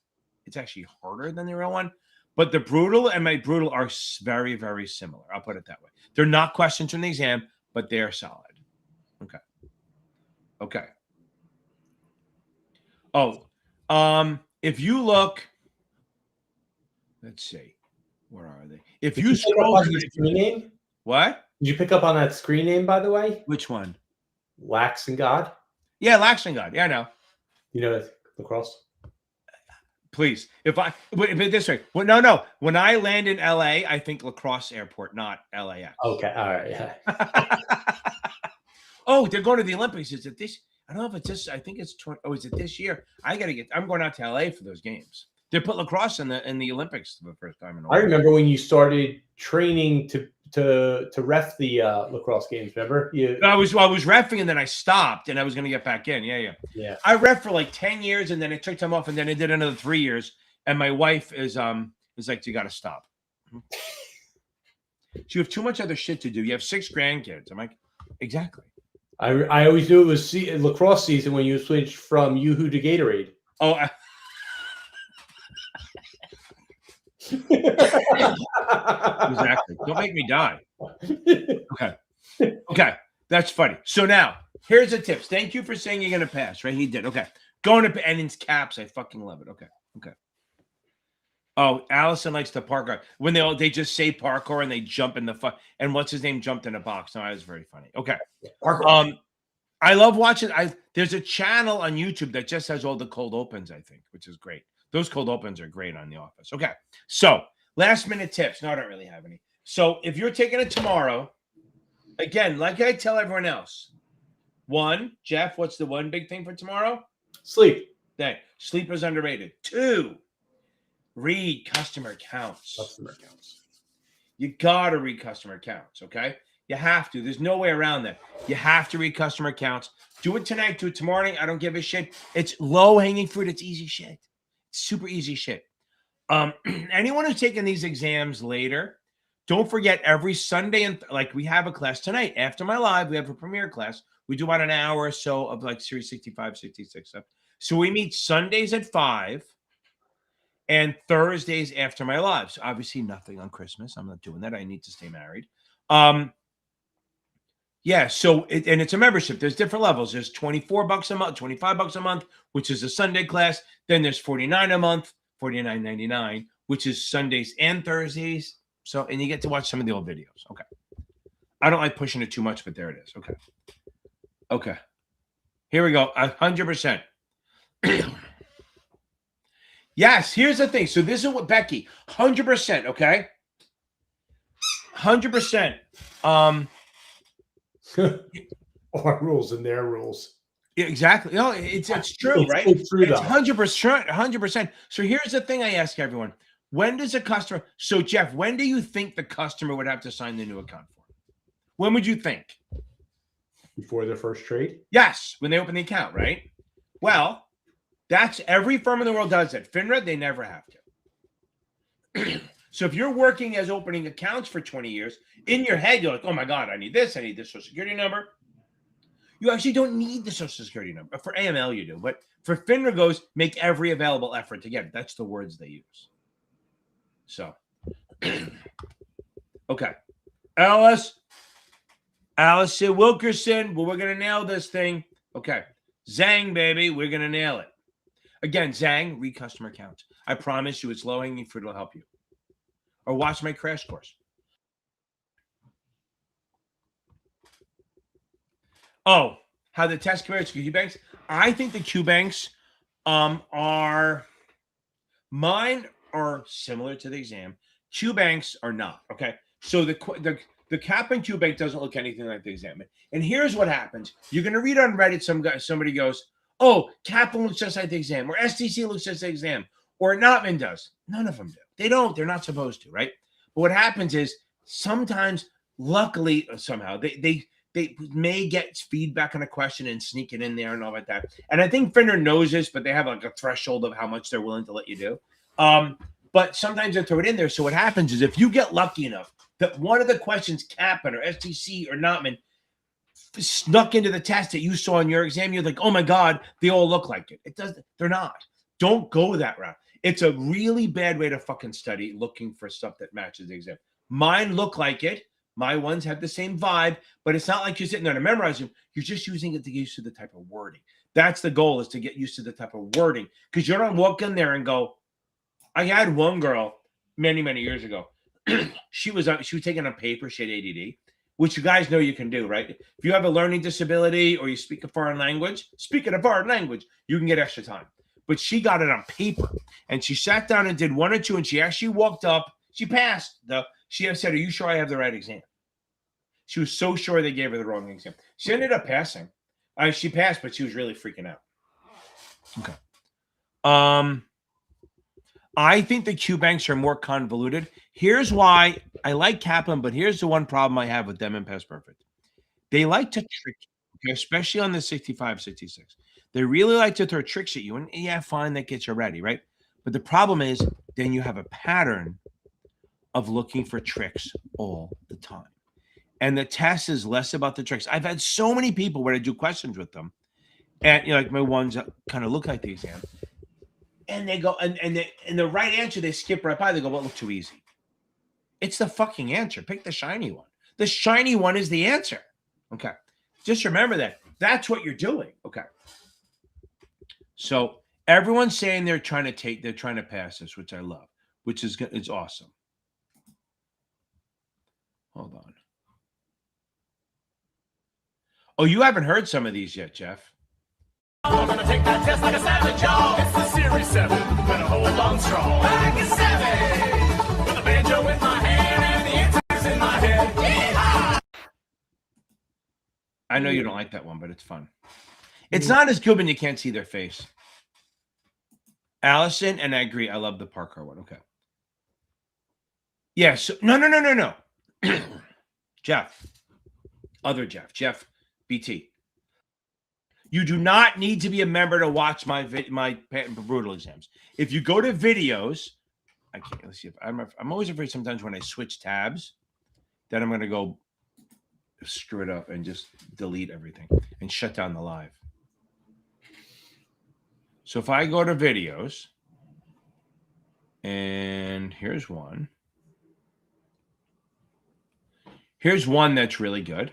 harder than the real one. But the brutal and my brutal are very, very similar. I'll put it that way. They're not questions from the exam, but they're solid. Okay. Okay. Oh, if you look, let's see, where are they? If you scroll to the screen name, what? Did you pick up on that screen name, by the way? Which one? Lax and God. Yeah, Lax and God. Yeah, I know. You know lacrosse. Please, if this way, well, no. When I land in LA, I think Lacrosse Airport, not LAX. Okay, all right, yeah. Oh, they're going to the Olympics. Is it this? I don't know if it's this. I think it's. Is it this year? I'm going out to LA for those games. They put lacrosse in the Olympics for the first time in a while. I remember when you started training to ref the lacrosse games. Remember? I was reffing and then I stopped and I was going to get back in. Yeah. I ref for like 10 years and then I took time off and then I did another 3 years. And my wife is like, you got to stop. You have too much other shit to do. You have 6 grandkids. I'm like, exactly. I always knew it was lacrosse season when you switched from Yoo-Hoo to Gatorade. Oh. Exactly. Don't make me die. Okay. That's funny. So now, here's the tips. Thank you for saying you're going to pass, right? He did. Okay. Going to and in caps. I fucking love it. Okay. Oh, Allison likes to parkour. When they just say parkour and they jump in the and what's his name jumped in a box. No, that was very funny. Okay. Parkour. I love watching. There's a channel on YouTube that just has all the cold opens, I think, which is great. Those cold opens are great on The Office. Okay. So last minute tips. No, I don't really have any. So if you're taking it tomorrow, again, like I tell everyone else, 1, Jeff, what's the 1 big thing for tomorrow? Sleep. Sleep is underrated. 2, read customer accounts. You got to read customer accounts, okay? You have to. There's no way around that. You have to read customer accounts. Do it tonight. Do it tomorrow morning. I don't give a shit. It's low-hanging fruit. It's easy shit. It's super easy shit. Anyone who's taking these exams later, don't forget every Sunday, and like we have a class tonight. After my live, we have a premiere class. We do about an hour or so of like Series 65, 66 stuff. So we meet Sundays at 5 and Thursdays after my lives. Obviously, nothing on Christmas. I'm not doing that. I need to stay married. Yeah, so it's a membership. There's different levels. There's $24 a month, $25 a month, which is a Sunday class. Then there's $49 a month, $49.99, which is Sundays and Thursdays. So, and you get to watch some of the old videos. Okay. I don't like pushing it too much, but there it is. Okay. Here we go. 100%. Yes, here's the thing. So this is what Becky, 100%, okay? 100%. Our rules and their rules. Yeah, exactly. No, it's true, right? It's true, It's though. 100%, 100%. So here's the thing I ask everyone. When does a customer, so Jeff, when do you think the customer would have to sign the new account form? When would you think? Before their first trade? Yes, when they open the account, right? Well, that's every firm in the world does it. FINRA, they never have to. So if you're working as opening accounts for 20 years, in your head, you're like, oh my God, I need this social security number. You actually don't need the social security number. For AML, you do. But for FINRA goes, make every available effort to get it. That's the words they use. So, okay. Allison Wilkerson. Well, we're going to nail this thing. Okay. Zhang, baby. We're going to nail it. Again, Zhang, read customer accounts. I promise you it's low-hanging fruit. It'll help you. Or watch my crash course. Oh, how the test compares to Q banks? I think the Q banks are similar to the exam. Q banks are not. Okay, so the cap and Q bank doesn't look anything like the exam. And here's what happens: you're going to read on Reddit. Somebody goes, "Oh, Kaplan looks just like the exam," or STC looks just like the exam, or Notman does. None of them do. They don't. They're not supposed to, right? But what happens is sometimes, luckily, somehow they may get feedback on a question and sneak it in there and all like that. And I think FINRA knows this, but they have like a threshold of how much they're willing to let you do. But sometimes they throw it in there. So what happens is if you get lucky enough that one of the questions, Kaplan or STC or Notman, snuck into the test that you saw in your exam, you're like, oh my God, they all look like it. It doesn't. They're not. Don't go that route. It's a really bad way to fucking study, looking for stuff that matches the exam. Mine look like it. My ones have the same vibe, but it's not like you're sitting there to memorize them. You're just using it to get used to the type of wording. That's the goal, is to get used to the type of wording. Because you don't walk in there and go, I had one girl many, many years ago. she was taking a paper. She had ADD, which you guys know you can do, right? If you have a learning disability or you speak a foreign language, you can get extra time. But she got it on paper, and she sat down and did one or two, and she actually walked up. She passed. She said, are you sure I have the right exam? She was so sure they gave her the wrong exam. She ended up passing. She passed, but she was really freaking out. Okay. I think the Q banks are more convoluted. Here's why I like Kaplan, but here's the one problem I have with them and Past Perfect. They like to trick you, especially on the 65, 66. They really like to throw tricks at you. And yeah, fine, that gets you ready, right? But the problem is then you have a pattern of looking for tricks all the time. And the test is less about the tricks. I've had so many people where I do questions with them, and like my ones that kind of look like the exam, and they go, and the right answer, they skip right by. They go, well, it looked too easy. It's the fucking answer. Pick the shiny one. The shiny one is the answer. Okay. Just remember that. That's what you're doing. Okay. So everyone's saying they're trying to pass this, which I love, which is it's awesome. Hold on. Oh, you haven't heard some of these yet, Jeff. I'm gonna take that test like a savage, y'all. It's the Series 7, gonna hold on strong. Like a savage, with a banjo in my hand and the answers in my head. Yeehaw! I know you don't like that one, but it's fun. It's not as good when you can't see their face. Allison, and I agree. I love the Parker one. Okay. Yes. Yeah, so, no. Jeff. Other Jeff BT. You do not need to be a member to watch my brutal exams. If you go to videos, I can't. Let's see if I'm always afraid sometimes when I switch tabs that I'm going to go screw it up and just delete everything and shut down the live. So if I go to videos, and here's one. Here's one that's really good.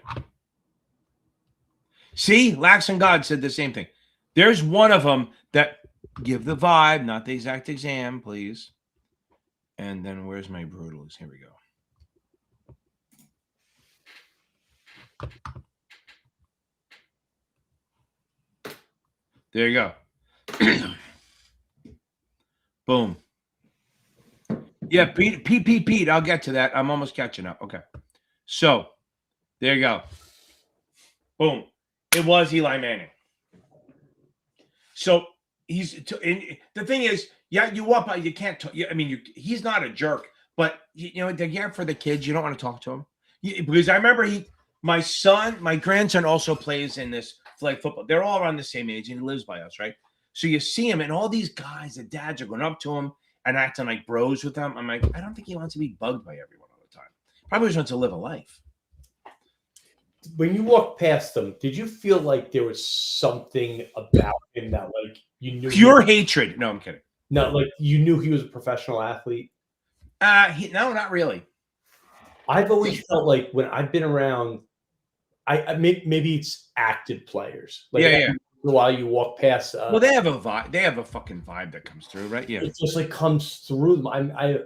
See, Lax and God said the same thing. There's one of them that give the vibe, not the exact exam, please. And then where's my brutals? Here we go. There you go. Boom. Yeah, Pete. I'll get to that. I'm almost catching up. Okay. So there you go. Boom. It was Eli Manning. So the thing is, yeah, you walk by, you can't talk. I mean, he's not a jerk, but you know, for the kids, you don't want to talk to him. Because I remember my grandson also plays in this flag football. They're all around the same age and he lives by us, right? So you see him and all these guys, the dads are going up to him and acting like bros with them. I'm like, I don't think he wants to be bugged by everyone all the time. Probably just wants to live a life. When you walked past them, did you feel like there was something about him that, like, you knew pure hatred? No, I'm kidding. No, like you knew he was a professional athlete. No, not really. I've always felt like when I've been around, I maybe it's active players. Like, yeah. While you walk past, Well, they have a vibe. They have a fucking vibe that comes through, right? Yeah, it just like comes through them.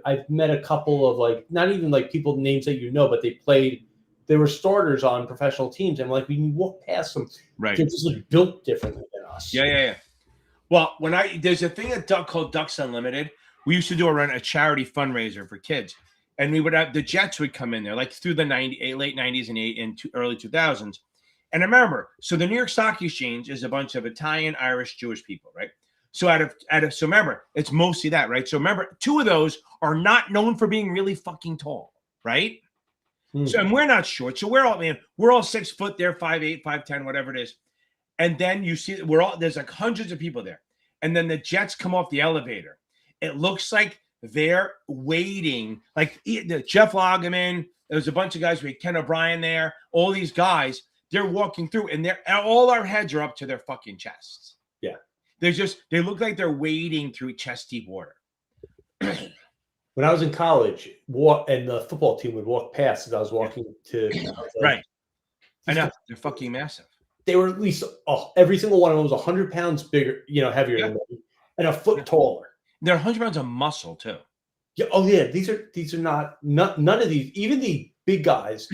I've met a couple of, like, not even like people names that you know, but they were starters on professional teams, and like when you walk past them, right, they're just like built differently than us. Yeah. Well, there's a thing called Ducks Unlimited. We used to do a charity fundraiser for kids, and we would have the Jets would come in there like through the late 90s and early 2000s. And I remember, so the New York Stock Exchange is a bunch of Italian, Irish, Jewish people, right? So so remember, it's mostly that, right? So remember, 2 of those are not known for being really fucking tall, right? So, and we're not short. So we're all 6 foot. They're 5'8", 5'10", whatever it is. And then you see there's like hundreds of people there. And then the Jets come off the elevator. It looks like they're waiting. Like Jeff Lageman, there's a bunch of guys. We had Ken O'Brien there. All these guys, they're walking through, and all our heads are up to their fucking chests. Yeah, they look like they're wading through chest deep water. When I was in college, and the football team would walk past as I was walking to right. I know, they're fucking massive. They were at least every single one of them was 100 pounds bigger, heavier than me, and a foot taller. They're 100 pounds of muscle too. Yeah. Oh yeah. These are not none of these. Even the big guys.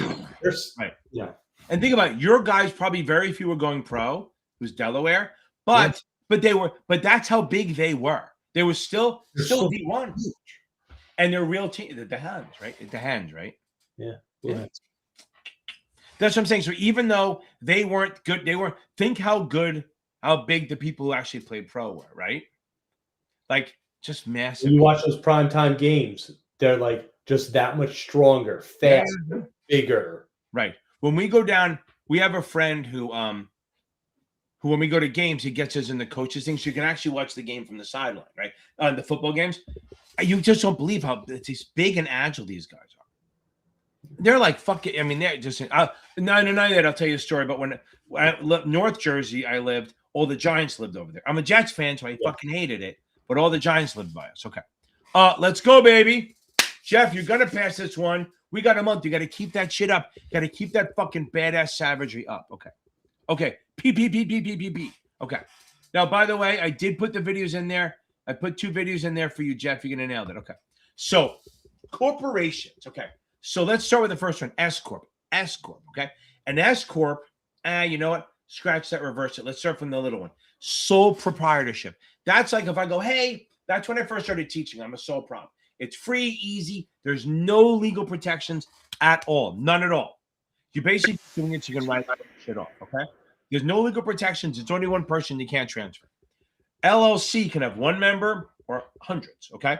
Right. Yeah. And think about it, your guys. Probably very few were going pro. It was Delaware, but that's how big they were. They were still D1, and they're real team. The hands, right? Yeah. That's what I'm saying. So even though they weren't good, think how big the people who actually played pro were, right? Like just massive. When you watch those primetime games, they're like just that much stronger, faster, bigger. Right. When we go down, we have a friend who when we go to games, he gets us in the coaches thing, so you can actually watch the game from the sideline, right? The football games. You just don't believe how these big and agile these guys are. They're like fucking. I mean, they're just. I'll tell you a story. But when I lived North Jersey, I lived. All the Giants lived over there. I'm a Jets fan, so I fucking hated it. But all the Giants lived by us. Okay, let's go, baby. Jeff, you're gonna pass this one. We got a month. You got to keep that shit up. Got to keep that fucking badass savagery up. Okay. P. Okay. Now, by the way, I did put the videos in there. I put 2 videos in there for you, Jeff. You're gonna nail it. Okay. So, corporations. Okay. So let's start with the first one. S corp. Okay. An S corp. You know what? Scratch that. Reverse it. Let's start from the little one. Sole proprietorship. That's like if I go, hey, that's when I first started teaching. I'm a sole prop. It's free, easy. There's no legal protections at all. None at all. You're basically doing it so you can write shit off, okay? There's no legal protections. It's only one person. You can't transfer. LLC can have 1 member or hundreds, okay?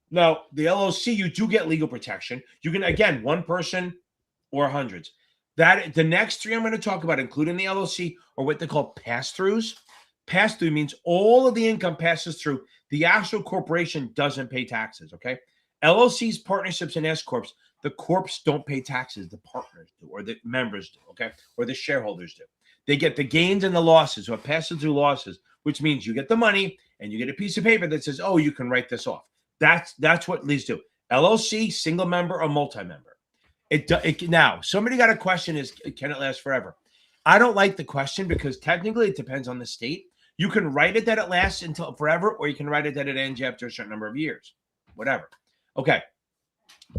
Now, the LLC, you do get legal protection. You can, again, 1 person or hundreds. The next 3 I'm going to talk about, including the LLC, are what they call pass-throughs. Pass-through means all of the income passes through. The actual corporation doesn't pay taxes, okay? LLCs, partnerships, and S-corps, the corps don't pay taxes. The partners do, or the members do, okay? Or the shareholders do. They get the gains and the losses, or passes through losses, which means you get the money and you get a piece of paper that says, oh, you can write this off. That's what these do. LLC, single member, or multi-member. Now, somebody got a question is, can it last forever? I don't like the question because technically it depends on the state. You can write it that it lasts until forever, or you can write it that it ends after a certain number of years, whatever. Okay.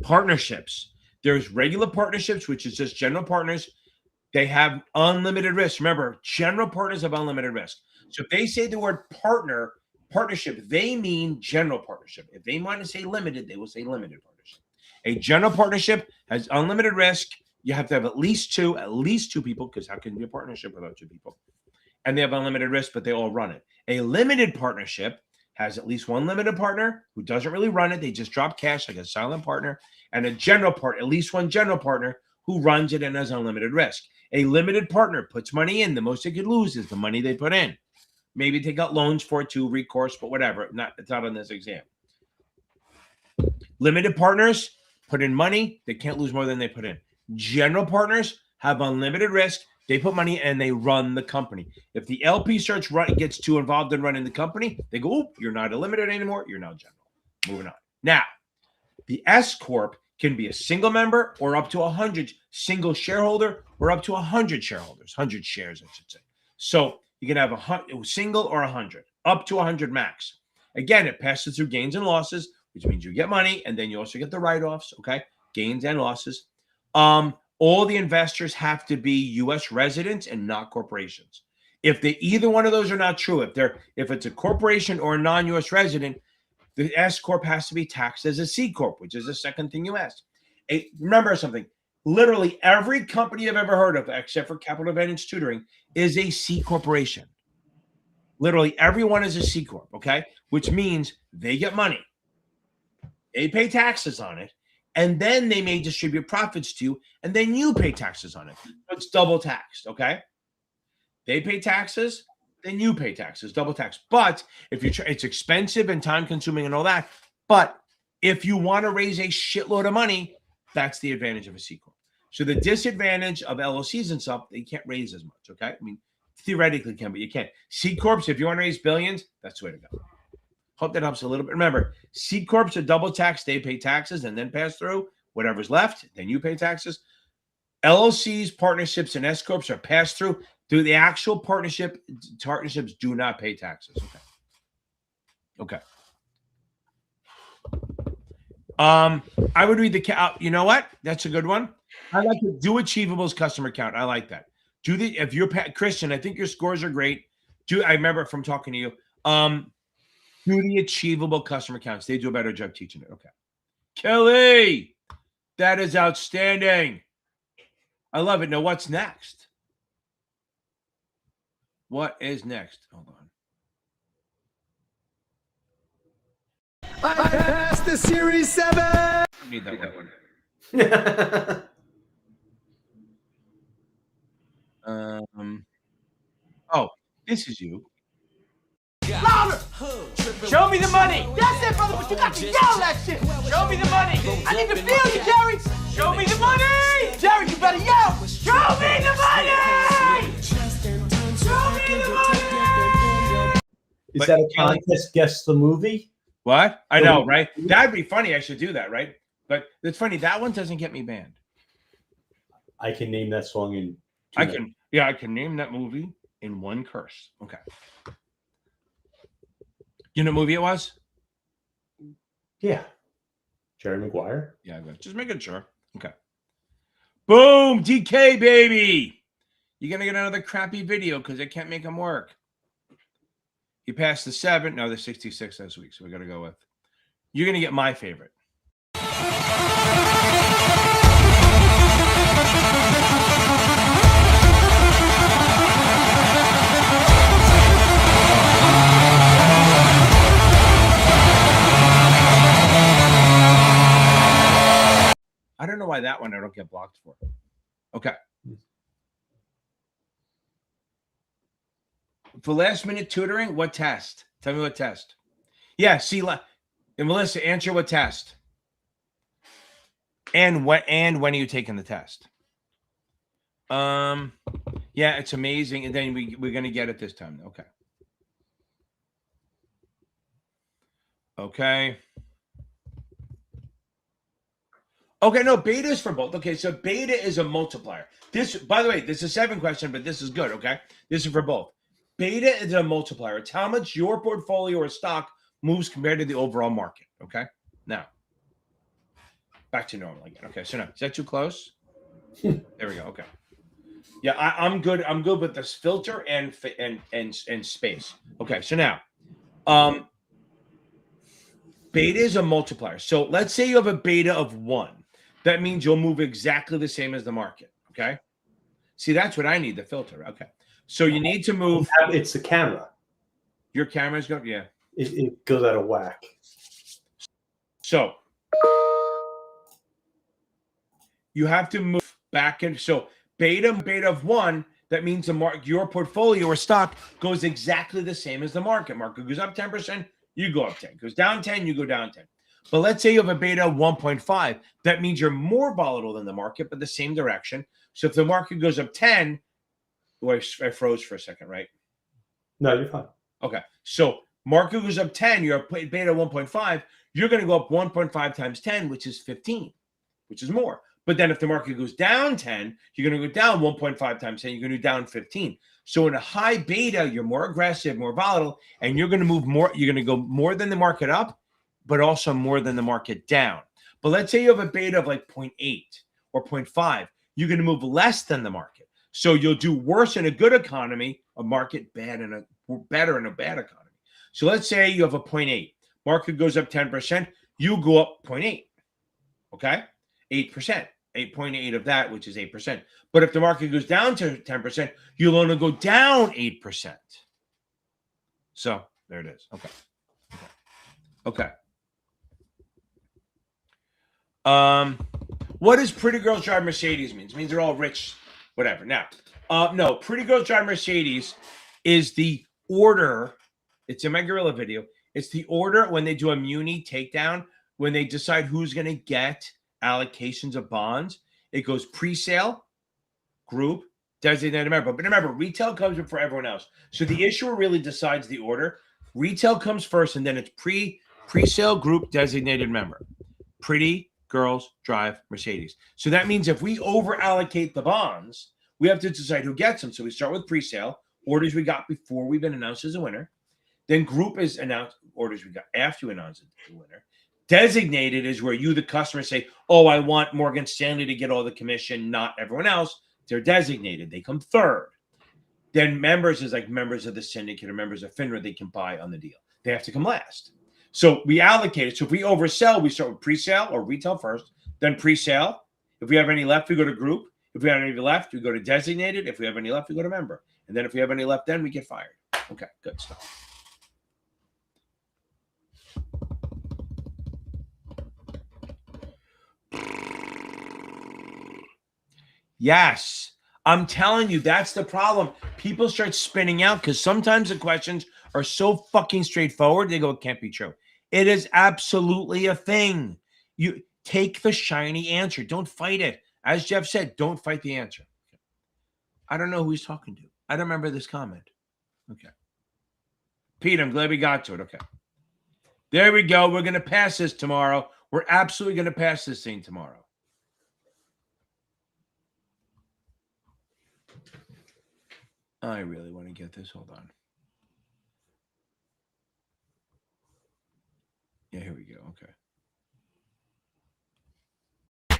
Partnerships. There's regular partnerships, which is just general partners. They have unlimited risk. Remember, general partners have unlimited risk. So if they say the word partnership, they mean general partnership. If they want to say limited, they will say limited partnership. A general partnership has unlimited risk. You have to have at least two people, because how can it be a partnership without two people? And they have unlimited risk, but they all run it. A limited partnership has at least one limited partner who doesn't really run it. They just drop cash like a silent partner, and a general partner, at least one general partner who runs it and has unlimited risk. A limited partner puts money in. The most they could lose is the money they put in. Maybe take out loans for it too, recourse, but whatever. It's not on this exam. Limited partners put in money. They can't lose more than they put in. General partners have unlimited risk. They put money and they run the company. If the LP gets too involved in running the company, they go, "Oh, you're not a limited anymore. You're now general." Moving on. Now, the S Corp can be a single member or up to 100 single shareholder or up to 100 shareholders, 100 shares, I should say. So you can have a single or 100, up to 100 max. Again, it passes through gains and losses, which means you get money, and then you also get the write-offs, okay? Gains and losses. All the investors have to be U.S. residents and not corporations. If either one of those are not true, if it's a corporation or a non-U.S. resident, the S Corp has to be taxed as a C Corp, which is the second thing you asked. Remember something. Literally every company I've ever heard of, except for Capital Advantage Tutoring, is a C Corporation. Literally everyone is a C Corp, okay? Which means they get money. They pay taxes on it, and then they may distribute profits to you, and then you pay taxes on it. So it's double taxed, okay? They pay taxes, then you pay taxes, double tax. But if it's expensive and time-consuming and all that. But if you want to raise a shitload of money, that's the advantage of a C Corp. So the disadvantage of LLCs and stuff, they can't raise as much, okay? I mean, theoretically can, but you can't. C Corps, if you want to raise billions, that's the way to go. Hope that helps a little bit. Remember, C Corps are double taxed. They pay taxes and then pass through whatever's left. Then you pay taxes. LLCs, partnerships, and S Corps are passed through. Through the actual partnerships do not pay taxes. Okay. I would read you know what? That's a good one. I like to do achievables customer count. I like that. If you're Christian, I think your scores are great. I remember from talking to you. Do the achievable customer counts. They do a better job teaching it. Okay. Kelly, that is outstanding. I love it. Now, what's next? What is next? Hold on. I passed the Series 7. I need that one. Oh, this is you. Louder! Show me the money! That's it, brother, but you got to yell that shit! Show me the money! I need to feel you, Jerry! Show me the money! Jerry, you better yell! Show me the money! Show me the money! Is that a contest? Guess the movie? What? I know, right? That'd be funny. I should do that, right? But it's funny. That one doesn't get me banned. I can name that song in. I can name that movie in one curse. Okay. You know what movie it was? Yeah. Jerry Maguire? Yeah, just making sure. Okay. Boom! DK, baby! You're going to get another crappy video because I can't make them work. You passed the 7. No, the 66 this week, so we got to go with. You're going to get my favorite. I don't know why that one I don't get blocked for. Okay. For last minute tutoring, what test? Tell me what test. Yeah, see, and Melissa, answer what test. And when are you taking the test? Yeah, it's amazing. And then we're gonna get it this time. Okay. Okay. Okay, no, beta is for both. Okay, so beta is a multiplier. This, by the way, this is a 7 question, but this is good, okay? This is for both. Beta is a multiplier. It's how much your portfolio or stock moves compared to the overall market, okay? Now, back to normal again. Okay, so now, is that too close? There we go, okay. Yeah, I'm good. I'm good with this filter and space. Okay, so now, beta is a multiplier. So let's say you have a beta of 1. that means you'll move exactly the same as the market. Okay. See, that's what I need, the filter. Okay. So you need to move. It's the camera. Your camera's going, yeah. It goes out of whack. So you have to move back in. So beta of 1, that means your portfolio or stock goes exactly the same as the market. Market goes up 10%, you go up 10. Goes down 10, you go down 10. But let's say you have a beta of 1.5. That means you're more volatile than the market, but the same direction. So if the market goes up 10, I froze for a second, right? No, you're fine. Okay. So market goes up 10, you're beta 1.5, you're going to go up 1.5 times 10, which is 15, which is more. But then if the market goes down 10, you're going to go down 1.5 times 10, you're going to go down 15. So in a high beta, you're more aggressive, more volatile, and you're going to move more. You're going to go more than the market up, but also more than the market down. But let's say you have a beta of like 0.8 or 0.5. You're going to move less than the market. So you'll do worse in a good economy, a market better in a bad economy. So let's say you have a 0.8. Market goes up 10%. You go up 0.8. Okay? 8%. 8.8 of that, which is 8%. But if the market goes down to 10%, you'll only go down 8%. So there it is. Okay. What does pretty girls drive Mercedes means? It means they're all rich, whatever. Now, no, pretty girls drive Mercedes is the order. It's in my gorilla video. It's the order when they do a muni takedown, when they decide who's going to get allocations of bonds. It goes pre-sale, group, designated member. But remember, retail comes before everyone else. So the issuer really decides the order. Retail comes first, and then it's pre-sale, group, designated member. Pretty girls drive Mercedes. So that means if we over-allocate the bonds, we have to decide who gets them. So we start with pre-sale, orders we got before we've been announced as a winner. Then group is announced, orders we got after we announced the winner. Designated is where you, the customer, say, oh, I want Morgan Stanley to get all the commission, not everyone else. They're designated. They come third. Then members is like members of the syndicate or members of FINRA they can buy on the deal. They have to come last. So we allocate it. So if we oversell, we start with pre-sale or retail first, then pre-sale. If we have any left, we go to group. If we have any left, we go to designated. If we have any left, we go to member. And then if we have any left, then we get fired. Okay, good stuff. Yes, I'm telling you, that's the problem. People start spinning out because sometimes the questions are so fucking straightforward. They go, it can't be true. It is absolutely a thing. You take the shiny answer. Don't fight it. As Jeff said, don't fight the answer. Okay. I don't know who he's talking to. I don't remember this comment. Okay. Pete, I'm glad we got to it. Okay. There we go. We're going to pass this tomorrow. We're absolutely going to pass this thing tomorrow. I really want to get this. Hold on. Yeah, here we go. Okay.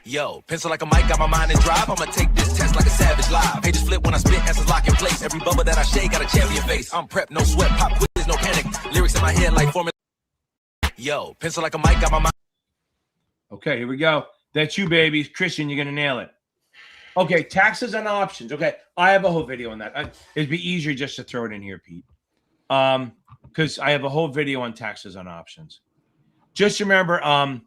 Yo, pencil like a mic, got my mind in drive. I'ma take this test like a savage live. Pages flip when I spit, answers lock in place. Every bubble that I shake got a champion face. I'm prepped, no sweat, pop quiz, no panic. Lyrics in my head like formula. Yo, pencil like a mic, got my mind. Okay, here we go. That's you, baby. Christian, you're going to nail it. Okay, taxes and options. Okay, I have a whole video on that. It'd be easier just to throw it in here, Pete. Because I have a whole video on taxes on options. Just remember, while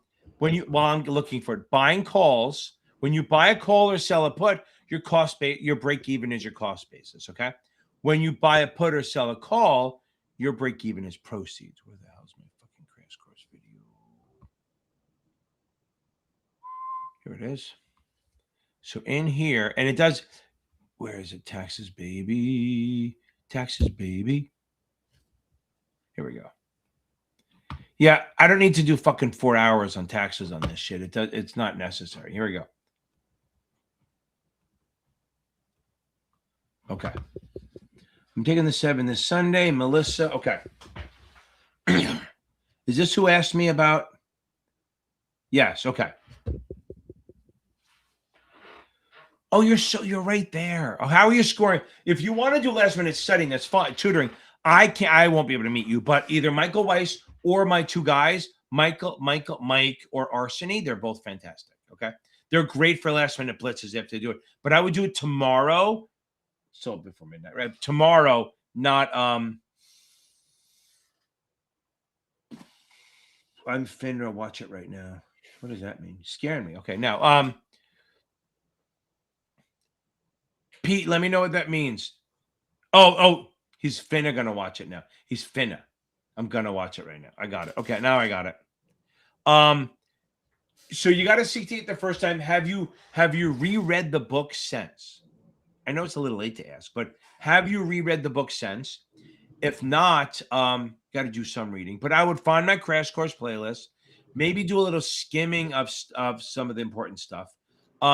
I'm looking for it, buying calls. When you buy a call or sell a put, your break even is your cost basis. Okay. When you buy a put or sell a call, your break even is proceeds. Where the hell's my fucking crash course video? Here it is. So in here, and it does. Where is it? Taxes, baby. Taxes, baby. Here we go. Yeah, I don't need to do fucking 4 hours on taxes on this shit. It's not necessary. Here we go. Okay. I'm taking the 7 this Sunday. Melissa. Okay. Is this who asked me about? Yes. Okay. Oh, you're right there. Oh, how are you scoring? If you want to do last minute studying, that's fine. Tutoring. I won't be able to meet you, but either Michael Weiss or my two guys, Mike, or Arseny, they're both fantastic. Okay. They're great for last minute blitzes if they do it. But I would do it tomorrow. So before midnight, right? Tomorrow, not I'm finna watch it right now. What does that mean? Scaring me. Okay, now Pete, let me know what that means. Oh, he's finna gonna watch it now. He's finna. I'm gonna watch it right now. I got it. Okay, now I got it. So you got to seek to eat the first time. Have you reread the book since? I know it's a little late to ask, but have you reread the book since? If not, got to do some reading. But I would find my crash course playlist, maybe do a little skimming of some of the important stuff.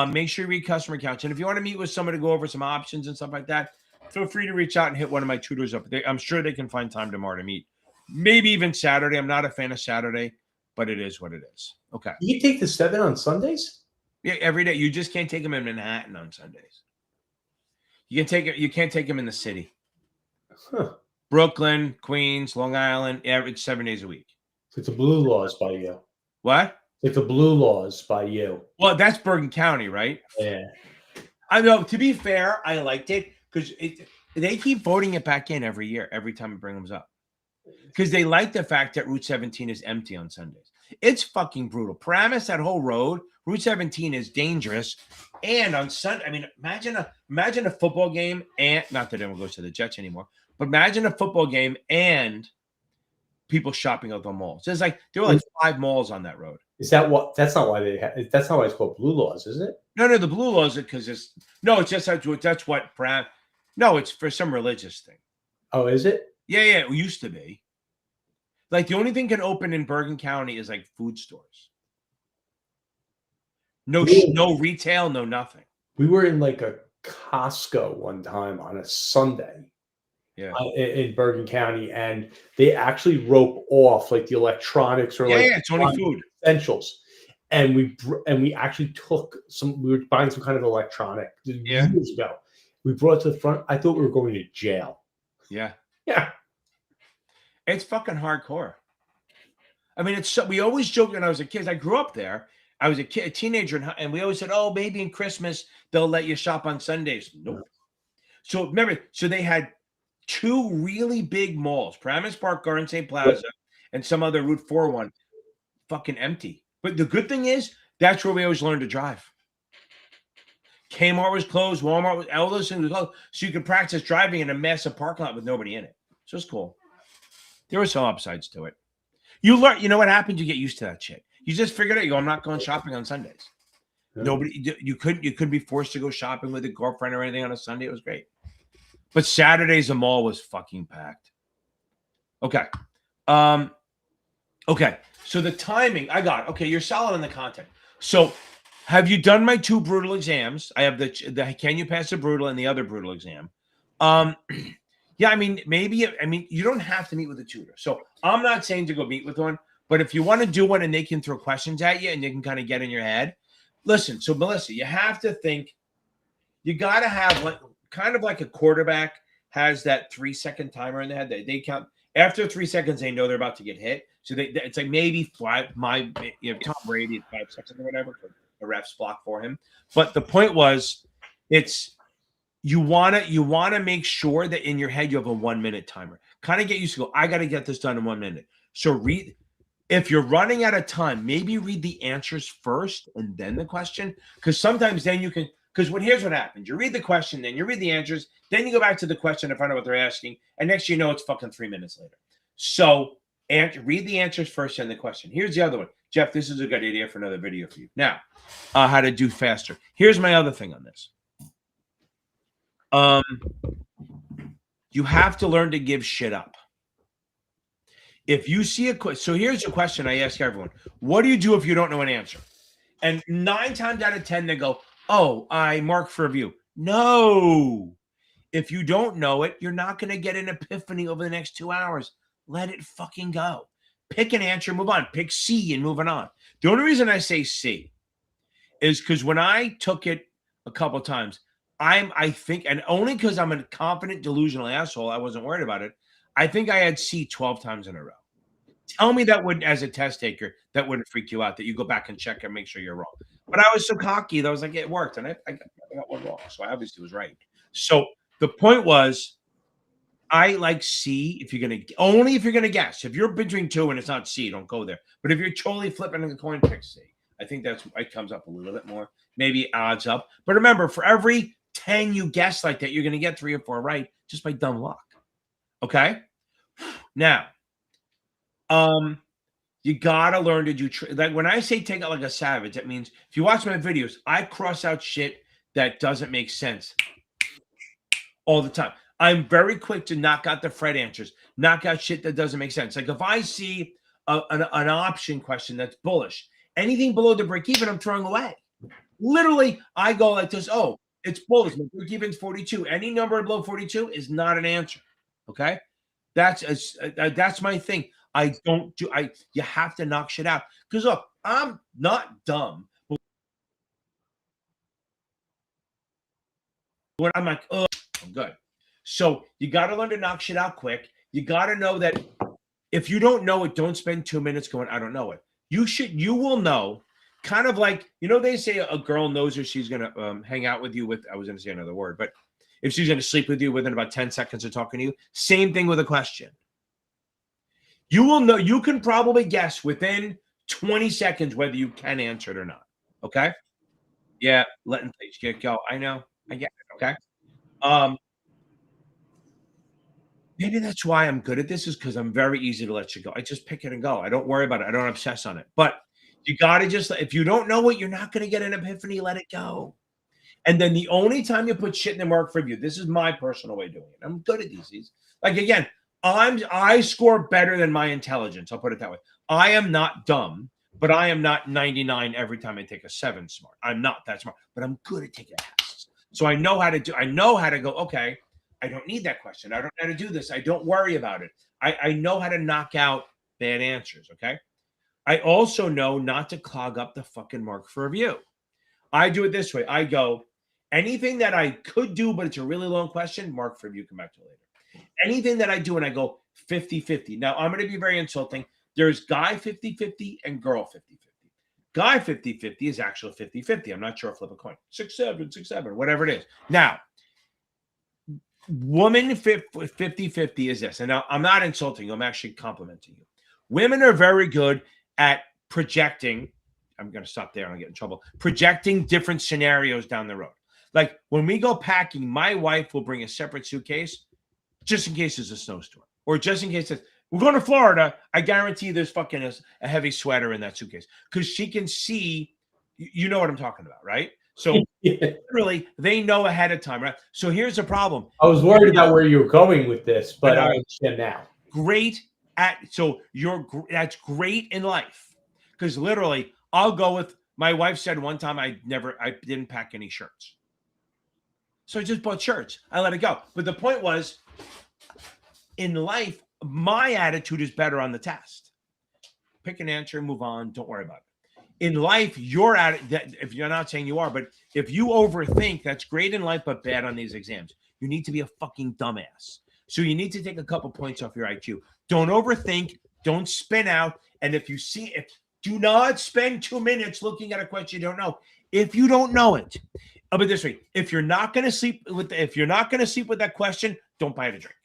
Make sure you read customer accounts. And if you want to meet with somebody to go over some options and stuff like that, feel free to reach out and hit one of my tutors up. I'm sure they can find time tomorrow to meet. Maybe even Saturday. I'm not a fan of Saturday, but it is what it is. Okay. You take the 7 on Sundays? Yeah, every day. You just can't take them in Manhattan on Sundays. You can't take them in the city. Huh. Brooklyn, Queens, Long Island, average 7 days a week. It's the blue laws by you. What? It's the blue laws by you. Well, that's Bergen County, right? Yeah. I know. To be fair, I liked it because they keep voting it back in every year, every time it brings up. Because they like the fact that Route 17 is empty on Sundays. It's fucking brutal. Paramus, that whole road, Route 17 is dangerous. And on Sunday, I mean, imagine a football game, and not that anyone goes to the Jets anymore, but imagine a football game and people shopping at the malls. There's like there were like 5 malls on that road. Is that what? That's not why they have. That's not why it's called blue laws, is it? No, the blue laws are because it's just that's what no, it's for some religious thing. Oh, is it? Yeah, it used to be. Like the only thing can open in Bergen County is like food stores. No retail, no nothing. We were in like a Costco one time on a Sunday. Yeah, in Bergen County, and they actually rope off like the electronics or it's only food essentials. And we actually took some. We were buying some kind of electronic years ago. We brought it to the front. I thought we were going to jail. Yeah. It's fucking hardcore. I mean, we always joked when I was a kid. I grew up there. I was a teenager, and we always said, "Oh, maybe in Christmas they'll let you shop on Sundays." Nope. So remember, they had 2 really big malls: Paramus Park, Garden State Plaza, and some other Route 4 one, fucking empty. But the good thing is, that's where we always learned to drive. Kmart was closed, Walmart was, all those things was closed, so you could practice driving in a massive parking lot with nobody in it. So it's cool. There were some upsides to it. You learn, you know what happens? You get used to that shit. You just figured out, I'm not going shopping on Sundays. Yeah. Nobody, you couldn't be forced to go shopping with a girlfriend or anything on a Sunday. It was great. But Saturdays, the mall was fucking packed. Okay. Okay. So the timing, I got, okay, you're solid on the content. So have you done my 2 brutal exams? I have the can you pass the brutal and the other brutal exam. Yeah, I mean, you don't have to meet with a tutor. So I'm not saying to go meet with one, but if you want to do one and they can throw questions at you and they can kind of get in your head, listen. So Melissa, you have to think, you got to have kind of like a quarterback has that 3-second timer in their head. They count after 3 seconds, they know they're about to get hit. So it's like maybe Tom Brady at 5 seconds or whatever, the refs block for him. But the point was, you want to make sure that in your head you have a 1-minute timer. Kind of get used to I got to get this done in 1 minute. So if you're running out of time, maybe read the answers first and then the question, because sometimes then you can. Because here's what happens: you read the question, then you read the answers, then you go back to the question to find out what they're asking, and next you know it's fucking 3 minutes later. So read the answers first and the question. Here's the other one, Jeff. This is a good idea for another video for you. Now, how to do faster. Here's my other thing on this. You have to learn to give shit up. If you see so here's a question I ask everyone: what do you do if you don't know an answer? And 9 times out of 10 they go, "Oh, I mark for review." No. If you don't know it, you're not going to get an epiphany over the next 2 hours. Let it fucking go. Pick an answer, move on. Pick C and moving on. The only reason I say C is because when I took it a couple of times, I think, and only because I'm a confident, delusional asshole, I wasn't worried about it. I think I had C 12 times in a row. Tell me that would, as a test taker, that wouldn't freak you out, that you go back and check and make sure you're wrong. But I was so cocky that I was like, it worked. And I got one wrong. So I obviously was right. So the point was, I like C if you're going to, only if you're going to guess. If you're between two and it's not C, don't go there. But if you're totally flipping a coin, pick C. I think that's, it comes up a little bit more. Maybe odds up. But remember, for every 10 you guess like that, you're going to get 3 or 4 right just by dumb luck. Okay? Now, you gotta learn to do like when I say take it like a savage, that means if you watch my videos, I cross out shit that doesn't make sense all the time. I'm very quick to knock out the Fred answers, knock out shit that doesn't make sense. Like if I see an option question that's bullish, anything below the break even, I'm throwing away. Literally, I go like this. Oh, it's bullish. My break even's 42. Any number below 42 is not an answer. Okay, that's my thing. You have to knock shit out. Because look, I'm not dumb. But when I'm like, oh, I'm good. So you got to learn to knock shit out quick. You got to know that if you don't know it, don't spend 2 minutes going, I don't know it. You will know, kind of like, they say a girl knows if she's going to hang out with you with, I was going to say another word, but if she's going to sleep with you within about 10 seconds of talking to you, same thing with a question. You will know, you can probably guess within 20 seconds whether you can answer it or not. Okay? Yeah, letting things get go. I know. I get it. Okay. Maybe that's why I'm good at this, is because I'm very easy to let you go. I just pick it and go. I don't worry about it. I don't obsess on it. But you got to just, if you don't know it, you're not going to get an epiphany. Let it go. And then the only time you put shit in the mark for review, this is my personal way of doing it. I'm good at these. Like, again, I score better than my intelligence. I'll put it that way. I am not dumb, but I am not 99 every time I take a 7 smart. I'm not that smart, but I'm good at taking tests. So I know how to go, okay, I don't need that question. I don't know how to do this. I don't worry about it. I know how to knock out bad answers, okay? I also know not to clog up the fucking mark for review. I do it this way. I go, anything that I could do, but it's a really long question, mark for review, come back to it later. Anything that I do and I go 50-50. Now, I'm going to be very insulting. There's guy 50-50 and girl 50-50. Guy 50-50 is actually 50-50. I'm not sure. Flip a coin. 6-7, whatever it is. Now, woman 50-50 is this. And now I'm not insulting you. I'm actually complimenting you. Women are very good at projecting. I'm going to stop there and I'll get in trouble. Projecting different scenarios down the road. Like when we go packing, my wife will bring a separate suitcase just in case there's a snowstorm, or just in case we're going to Florida. I guarantee there's fucking a heavy sweater in that suitcase, because she can see, you know what I'm talking about, right? So literally they know ahead of time, right? So here's the problem. I was worried about where you were going with this, but I understand now. That's great in life, because literally I'll go with, my wife said one time I didn't pack any shirts. So I just bought shirts. I let it go. But the point was, in life, my attitude is better on the test. Pick an answer and move on. Don't worry about it. In life, if you're not saying you are, but if you overthink, that's great in life, but bad on these exams. You need to be a fucking dumbass. So you need to take a couple points off your IQ. Don't overthink. Don't spin out. And do not spend 2 minutes looking at a question you don't know. If you don't know it, but this way, if you're not going to sleep with that question, don't buy it a drink.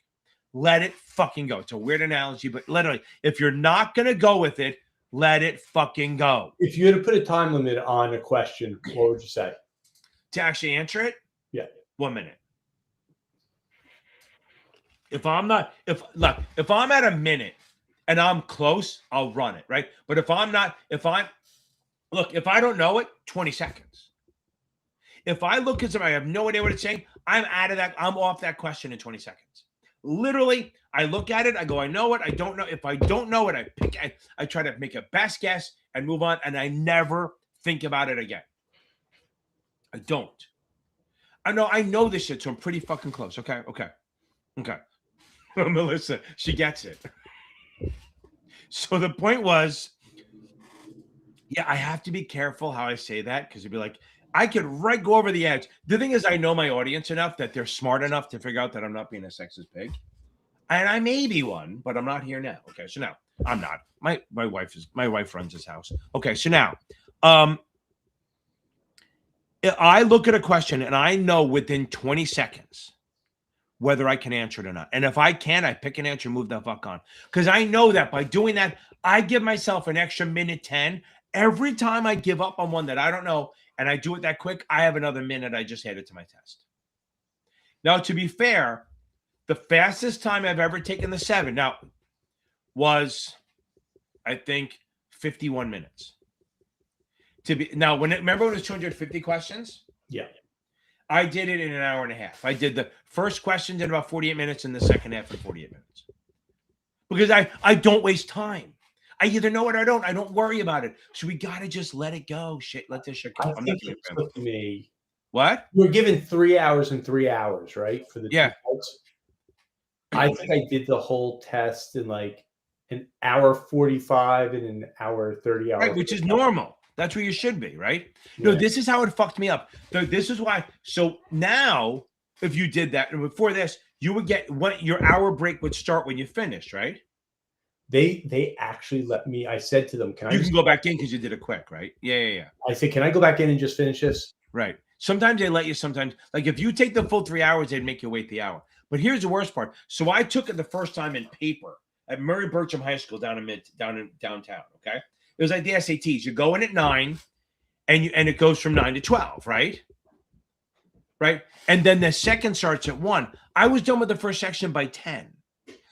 Let it fucking go. It's a weird analogy, but literally, if you're not going to go with it, let it fucking go. If you had to put a time limit on a question, what would you say? To actually answer it? Yeah. 1 minute. If I'm at a minute and I'm close, I'll run it, right? But if I don't know it, 20 seconds. If I look at somebody, I have no idea what it's saying, I'm off that question in 20 seconds. Literally, I look at it, I go, I know it, I don't know. If I don't know it, I try to make a best guess and move on, and I never think about it again. I don't. I know this shit, so I'm pretty fucking close. Okay. Melissa, she gets it. So the point was, yeah, I have to be careful how I say that, because it'd be like, I could go over the edge. The thing is, I know my audience enough that they're smart enough to figure out that I'm not being a sexist pig. And I may be one, but I'm not here now. Okay, so now I'm not. My wife runs this house. Okay, so now I look at a question and I know within 20 seconds whether I can answer it or not. And if I can, I pick an answer and move the fuck on. Because I know that by doing that, I give myself an extra minute 10. Every time I give up on one that I don't know and I do it that quick, I have another minute I just added to my test. Now, to be fair, the fastest time I've ever taken the 7 now was, I think, 51 minutes. Remember when it was 250 questions? Yeah. I did it in an hour and a half. I did the first questions in about 48 minutes and the second half in 48 minutes. Because I don't waste time. I either know it or I don't. I don't worry about it. So we got to just let it go. Let this shit go. I think you took me. What? You were given 3 hours and 3 hours, right? For the 2 parts. I think I did the whole test in like an hour 45 and an hour 30 hours. Right, which is normal. That's where you should be, right? Yeah. No, this is how it fucked me up. This is why. So now, if you did that, and before this, you would get your hour break would start when you finished, right? They actually let me. I said to them, "Can you can go back in because you did it quick, right?" Yeah. I said, "Can I go back in and just finish this?" Right. Sometimes they let you. Sometimes, like if you take the full 3 hours, they'd make you wait the hour. But here's the worst part. So I took it the first time in paper at Murray Bertram High School down in downtown. Okay, it was like the SATs. You go in at 9, and it goes from 9 to 12, right? Right, and then the second starts at 1. I was done with the first section by 10,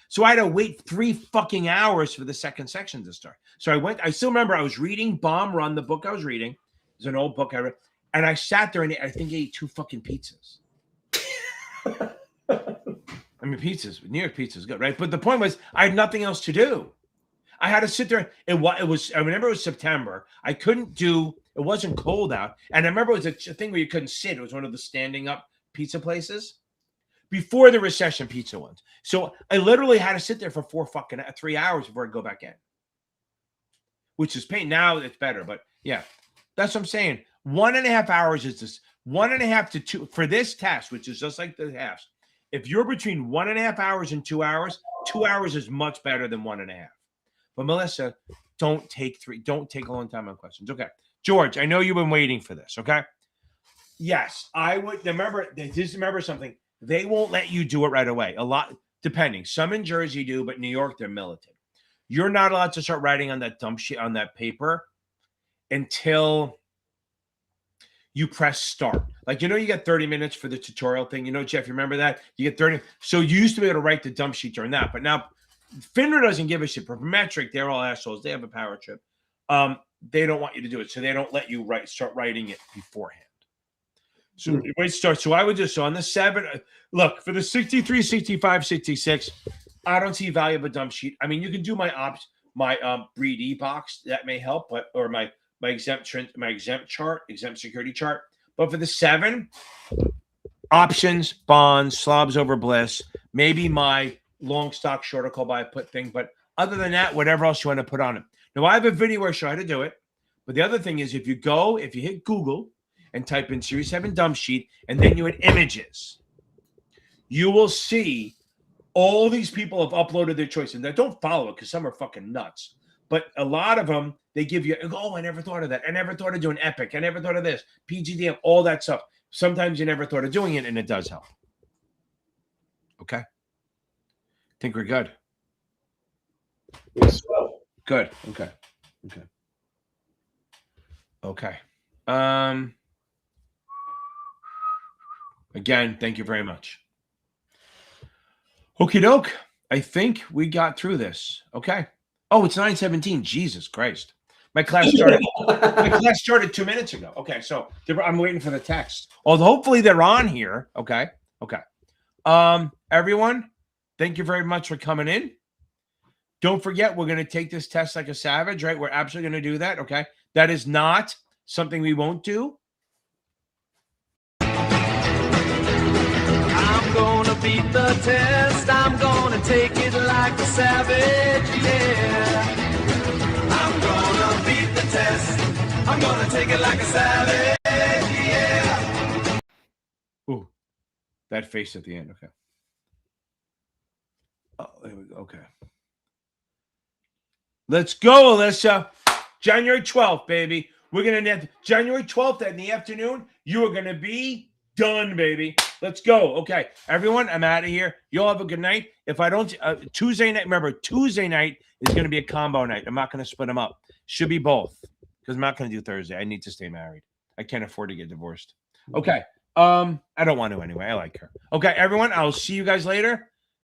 so I had to wait 3 fucking hours for the second section to start. So I still remember I was reading Bomb Run, the book I was reading. It's an old book I read, and I sat there and I think I ate 2 fucking pizzas. I mean, New York pizza is good, right? But the point was, I had nothing else to do. I had to sit there. I remember it was September. I couldn't do, it wasn't cold out. And I remember it was a thing where you couldn't sit. It was one of the standing up pizza places before the recession pizza ones. So I literally had to sit there for 3 hours before I go back in, which is pain. Now it's better, but yeah, that's what I'm saying. 1.5 hours is this 1.5 to 2 for this test, which is just like the halves. If you're between 1.5 hours and 2 hours, 2 hours is much better than 1.5. But Melissa, don't take a long time on questions. Okay. George, I know you've been waiting for this. Okay. Yes, I would remember something. They won't let you do it right away. A lot, depending. Some in Jersey do, but New York, they're militant. You're not allowed to start writing on that dump sheet on that paper until you press start. Like, you get 30 minutes for the tutorial thing. Jeff, you remember that? You get 30. So you used to be able to write the dump sheet during that. But now FINRA doesn't give a shit. For Metric, they're all assholes. They have a power trip. They don't want you to do it. So they don't let you start writing it beforehand. So it starts. So I would just, on the 7, look, for the 63, 65, 66, I don't see value of a dump sheet. I mean, you can do my Breed E-box. That may help, or my exempt security chart. But for the 7, options, bonds, slobs over bliss, maybe my long stock, shorter call by put thing. But other than that, whatever else you want to put on it. Now, I have a video where I show how to do it. But the other thing is, if you hit Google and type in Series 7 dump sheet, and then you hit images, you will see all these people have uploaded their choices. Now, don't follow it because some are fucking nuts. But a lot of them, they give you, I never thought of that. I never thought of doing Epic. I never thought of this. PGDM, all that stuff. Sometimes you never thought of doing it, and it does help. Okay? Think we're good. Yes, well. Good. Okay. Again, thank you very much. Okie doke. I think we got through this. Okay. Oh, it's 9:17. Jesus Christ. My class started 2 minutes ago. Okay, so I'm waiting for the text. Although hopefully they're on here. Okay. Everyone, thank you very much for coming in. Don't forget, we're going to take this test like a savage, right? We're absolutely going to do that. Okay. That is not something we won't do. I'm gonna beat the test. I'm gonna take it like a savage, yeah. I'm gonna beat the test. I'm gonna take it like a savage, yeah. Ooh, that face at the end. Okay. Okay. Let's go, Alyssa. January 12th, baby. We're going to January 12th in the afternoon. You are going to be done, baby. Let's go. Okay. Everyone, I'm out of here. You'll have a good night. If I don't, Tuesday night, remember, Tuesday night is going to be a combo night. I'm not going to split them up. Should be both because I'm not going to do Thursday. I need to stay married. I can't afford to get divorced. Okay. I don't want to anyway. I like her. Okay, everyone. I'll see you guys later.